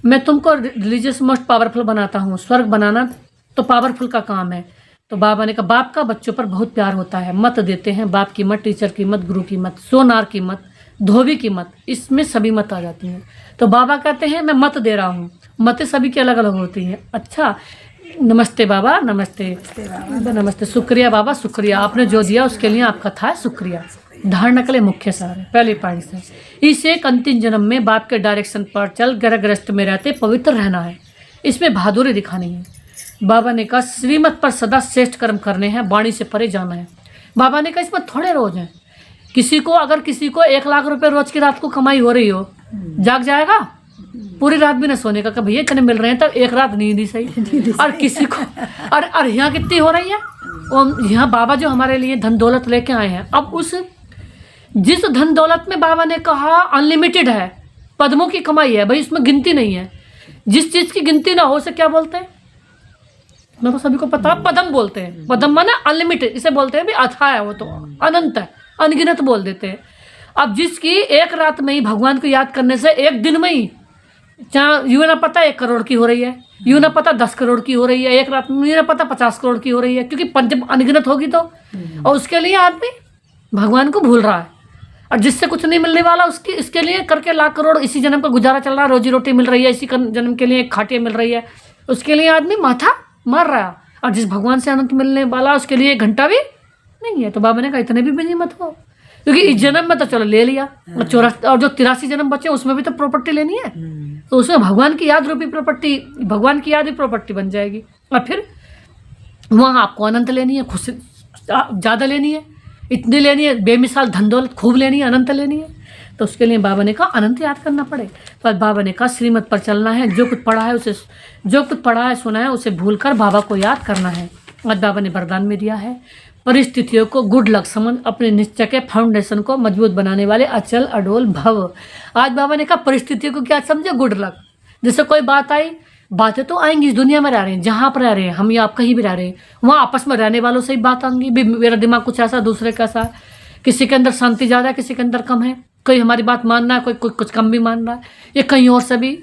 मैं तुमको रिलीजियस मोस्ट पावरफुल बनाता हूँ। स्वर्ग बनाना तो पावरफुल का काम है। तो बाबा ने कहा बाप का बच्चों पर बहुत प्यार होता है, मत देते हैं, बाप की मत, टीचर की मत, गुरु की मत, सोनार की मत, धोबी की मत, इसमें सभी मत आ जाती हैं। तो बाबा कहते हैं मैं मत दे रहा हूँ। मतें सभी की अलग अलग होती हैं। अच्छा, नमस्ते बाबा, नमस्ते, शुक्रिया बाबा, शुक्रिया, आपने जो दिया उसके लिए आपका था शुक्रिया। धारणा के लिए मुख्य सार है। पहली पॉइंट है, इस एक अंतिम जन्म में बाप के डायरेक्शन पर चल ग्रहग्रस्त में रहते पवित्र रहना है। इसमें बहादुरी दिखानी है। बाबा ने कहा श्रीमत पर सदा श्रेष्ठ कर्म करने हैं, वाणी से परे जाना है। बाबा ने कहा इसमें थोड़े रोज हैं। अगर किसी को 1 लाख रुपए रोज की रात को कमाई हो रही हो, जाग जाएगा? पूरी रात भी न सोने का, कि भैया इतने मिल रहे हैं तब एक रात नींद ही सही। और किसी को और यहाँ कितनी हो रही है? और यहाँ बाबा जो हमारे लिए धन दौलत लेके आए हैं, अब उस जिस धन दौलत में बाबा ने कहा अनलिमिटेड है, पद्मों की कमाई है भाई, उसमें गिनती नहीं है। जिस चीज की गिनती ना हो उसे क्या बोलते हैं? मेरे को सभी को पता है, पद्म बोलते हैं। पद्म माना अनलिमिटेड, इसे बोलते हैं भी अथाह है, वो तो अनंत है, अनगिनत बोल देते हैं। अब जिसकी एक रात में ही भगवान को याद करने से एक दिन में ही चाहे यूँ ना पता 1 करोड़ की हो रही है, यूँ ना पता 10 करोड़ की हो रही है, एक रात में यूँ ना पता 50 करोड़ की हो रही है, क्योंकि जब अनगिनत होगी तो। और उसके लिए आदमी भगवान को भूल रहा है, और जिससे कुछ नहीं मिलने वाला उसकी इसके लिए करके लाख करोड़ इसी जन्म का गुजारा चल रहा है, रोजी रोटी मिल रही है, इसी जन्म के लिए खाटियाँ मिल रही है, उसके लिए आदमी माथा मार रहा है। और जिस भगवान से अनंत मिलने वाला उसके लिए 1 घंटा भी नहीं है। तो बाबा ने कहा इतने भी बिजी मत हो, क्योंकि इस जन्म में तो चलो ले लिया, और 84 और जो 83 जन्म बचे उसमें भी तो प्रॉपर्टी लेनी है, तो उसमें भगवान की याद रूपी प्रॉपर्टी, भगवान की याद ही प्रॉपर्टी बन जाएगी। और फिर वहाँ आपको अनंत लेनी है, खुशी ज़्यादा लेनी है, इतनी लेनी है, बेमिसाल धन दौलत खूब लेनी है, अनंत लेनी है। तो उसके लिए बाबा ने कहा अनंत याद करना पड़े। पर बाबा ने कहा श्रीमत पर चलना है, जो कुछ पढ़ा है सुना है उसे भूलकर बाबा को याद करना है। आज बाबा ने वरदान में दिया है, परिस्थितियों को गुड लक समझ अपने निश्चय के फाउंडेशन को मजबूत बनाने वाले अचल अडोल भव। आज बाबा ने कहा परिस्थितियों को क्या समझे? Good luck. जैसे कोई बात आई, बातें तो आएंगी, इस दुनिया में रह रहे हैं, जहाँ पर रह रहे हैं हम, या आप कहीं भी रह रहे हैं, वहाँ आपस में रहने वालों से ही बात आएंगी भी, मेरा दिमाग कुछ ऐसा, दूसरे का ऐसा, किसी के अंदर शांति ज़्यादा है, किसी के अंदर कम है, कोई हमारी बात मान रहा है, कोई कुछ कम भी मान रहा है, ये कहीं और से भी,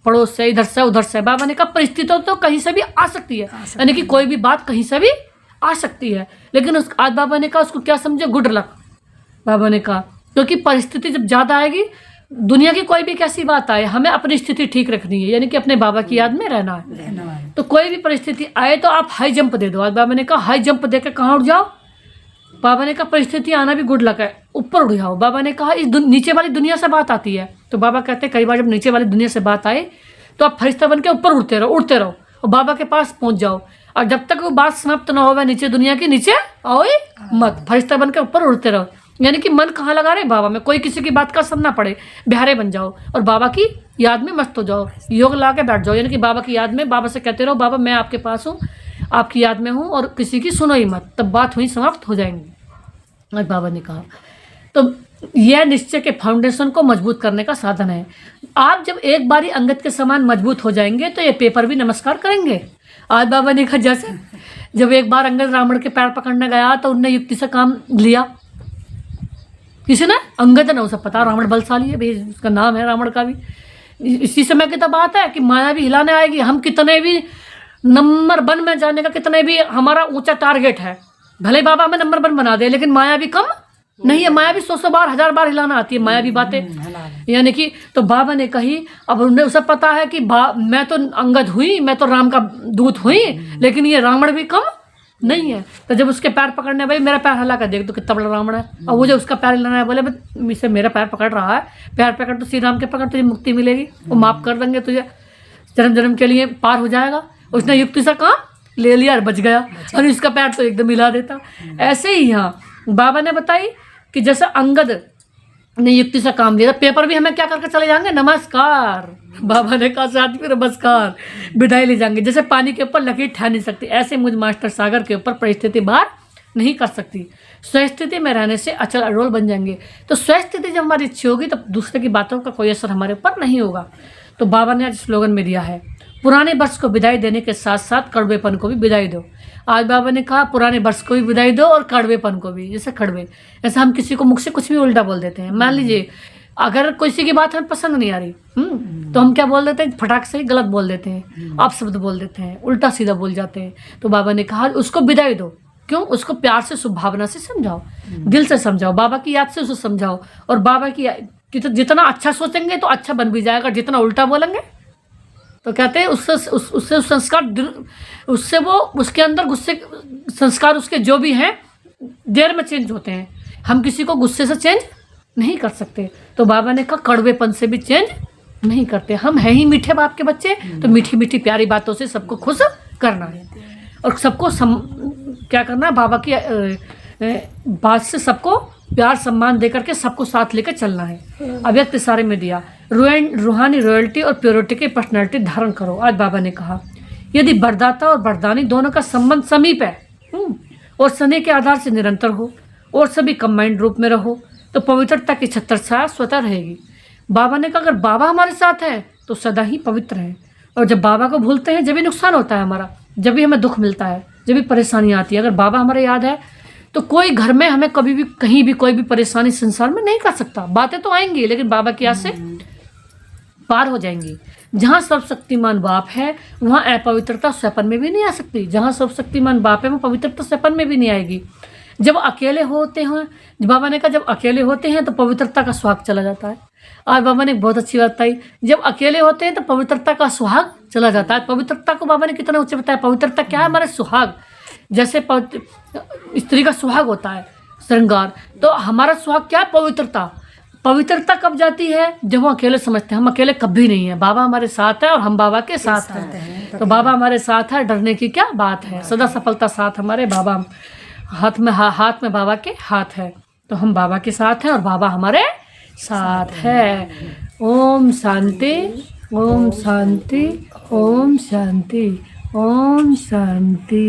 पड़ोस से, इधर से उधर से। बाबा ने कहा परिस्थितियों तो कहीं से भी आ सकती है, यानी कि कोई भी बात कहीं से भी आ सकती है, लेकिन आज बाबा ने कहा उसको क्या समझे? Good luck. बाबा ने कहा क्योंकि परिस्थिति जब ज़्यादा आएगी, दुनिया की कोई भी कैसी बात आए, हमें अपनी स्थिति ठीक रखनी है, यानी कि अपने बाबा की याद में रहना है। तो कोई भी परिस्थिति आए तो आप हाई जंप दे दो। आज बाबा ने कहा हाई जंप देकर कहाँ उठ जाओ? बाबा ने कहा परिस्थिति आना भी गुड लक है, ऊपर उठ जाओ। बाबा ने कहा इस नीचे वाली दुनिया से बात आती है, तो बाबा कहते हैं कई बार जब नीचे वाली दुनिया से बात आए तो आप फरिश्ता बन के ऊपर उड़ते रहो और बाबा के पास पहुंच जाओ, और जब तक वो बात समाप्त ना हो नीचे दुनिया की, नीचे आओ मत, फरिश्ता बन के ऊपर उड़ते रहो। यानी कि मन कहाँ लगा रहे? बाबा में। कोई किसी की बात का असर ना पड़े, बिहारे बन जाओ और बाबा की याद में मस्त हो जाओ, योग ला के बैठ जाओ, यानी कि बाबा की याद में बाबा से कहते रहो बाबा मैं आपके पास हूँ, आपकी याद में हूँ, और किसी की सुनो ही मत, तब बात हुई समाप्त हो जाएंगी। आज बाबा ने कहा तो यह निश्चय के फाउंडेशन को मजबूत करने का साधन है। आप जब एक बारी अंगद के समान मजबूत हो जाएंगे तो ये पेपर भी नमस्कार करेंगे। आज बाबा ने कहा जैसे जब एक बार अंगद रावण के पैर पकड़ने गया तो उनने युक्ति से काम लिया, किसी ने, अंगद ने, उसे पता रावण बलशाली है भाई, उसका नाम है रावण का भी। इसी समय की तो बात है कि माया भी हिलाने आएगी, हम कितने भी नंबर 1 में जाने का कितने भी हमारा ऊंचा टारगेट है, भले बाबा हमें नंबर 1 बना दे, लेकिन माया भी कम नहीं है, माया भी 100 बार 1000 बार हिलाना आती है, माया भी बातें, यानी कि। तो बाबा ने कही, अब उन्हें उसे पता है कि मैं तो अंगद हुई, मैं तो राम का दूत हुई, लेकिन ये रावण भी कम नहीं है। तो जब उसके पैर पकड़ने, भाई मेरा पैर हिला कर देख तो कितना बड़ा रावण है, और वो जो उसका पैर हिलाना है, बोले इसे मेरा पैर पकड़ रहा है, पैर पकड़ तो श्री राम के पकड़, तुझे मुक्ति मिलेगी, वो माफ कर देंगे तुझे, जन्म जन्म के लिए पार हो जाएगा। उसने युक्ति से काम ले लिया और बच गया, और इसका पैर तो एकदम हिला देता। ऐसे ही यहाँ बाबा ने बताई कि जैसे अंगद ने युक्ति से काम लिया, पेपर भी हमें क्या करके चले जाएंगे? नमस्कार। बाबा ने कहा साथ में नमस्कार, विदाई ले जाएंगे। जैसे पानी के ऊपर लकीर ठहर नहीं सकती, ऐसे मुझ मास्टर सागर के ऊपर परिस्थिति बाहर नहीं कर सकती। स्वस्थिति में रहने से अचल अडोल बन जाएंगे। तो स्वस्थिति जब हमारी अच्छी होगी तो दूसरे की बातों का कोई असर हमारे ऊपर नहीं होगा। तो बाबा ने आज स्लोगन में दिया है, पुराने वर्ष को विदाई देने के साथ साथ कड़वेपन को भी विदाई दो। आज बाबा ने कहा पुराने वर्ष को भी विदाई दो और कड़वेपन को भी। जैसे कड़वे, ऐसा हम किसी को मुख से कुछ भी उल्टा बोल देते हैं। मान लीजिए अगर किसी की बात हमें पसंद नहीं आ रही तो हम क्या बोल देते हैं? फटाक से ही गलत बोल देते हैं, आप शब्द बोल देते हैं, उल्टा सीधा बोल जाते हैं। तो बाबा ने कहा उसको विदाई दो। क्यों? उसको प्यार से, शुभ भावना से समझाओ, दिल से समझाओ, बाबा की याद से उसको समझाओ, और बाबा की जितना अच्छा सोचेंगे तो अच्छा बन भी जाएगा, जितना उल्टा बोलेंगे तो कहते हैं उससे संस्कार, उससे वो उसके अंदर गुस्से संस्कार उसके जो भी हैं देर में चेंज होते हैं। हम किसी को गुस्से से चेंज नहीं कर सकते। तो बाबा ने कहा कड़वेपन से भी चेंज नहीं करते। हम हैं ही मीठे बाप के बच्चे, तो मीठी मीठी प्यारी बातों से सबको खुश करना है और सबको क्या करना है, बाबा की बात से सबको प्यार सम्मान दे करके सबको साथ लेकर चलना है। अव्यक्त इशारे में दिया रूहानी रॉयल्टी और प्योरिटी की पर्सनैलिटी धारण करो। आज बाबा ने कहा यदि वरदाता और वरदानी दोनों का संबंध समीप है और स्नेह के आधार से निरंतर हो और सभी कंबाइंड रूप में रहो तो पवित्रता की छत्रछाया स्वतः रहेगी। बाबा ने कहा अगर बाबा हमारे साथ है तो सदा ही पवित्र है, और जब बाबा को भूलते हैं जब भी नुकसान होता है हमारा, जब भी हमें दुख मिलता है, जब भी परेशानी आती है, अगर बाबा हमारे याद है तो कोई घर में हमें कभी भी कहीं भी कोई भी परेशानी संसार में नहीं कर सकता। बातें तो आएंगी लेकिन बाबा की याद से पार हो जाएंगी। जहाँ सर्वशक्तिमान बाप है वहाँ अपवित्रता स्वपन में भी नहीं आ सकती। जहाँ सर्वशक्तिमान बाप है वहाँ पवित्रता स्वपन में भी नहीं आएगी। जब अकेले होते हैं, बाबा ने कहा जब अकेले होते हैं तो पवित्रता का सुहाग चला जाता है। आज बाबा ने बहुत अच्छी बात बताई, जब अकेले होते हैं तो पवित्रता का सुहाग चला जाता है। पवित्रता को बाबा ने कितना ऊंचे बताया। पवित्रता क्या है? हमारे सुहाग। जैसे स्त्री का सुहाग होता है श्रृंगार, तो हमारा सुहाग क्या है? पवित्रता। पवित्रता कब जाती है? जब हम अकेले समझते हैं हम अकेले कभी नहीं है, बाबा हमारे साथ है और हम बाबा के साथ हैं। तो बाबा हमारे साथ है, डरने की क्या बात है। सदा सफलता साथ हमारे बाबा, हाथ में बाबा के हाथ है। तो हम बाबा के साथ हैं और बाबा हमारे साथ है। ओम शांति, ओम शांति, ओम शांति, ओम शांति।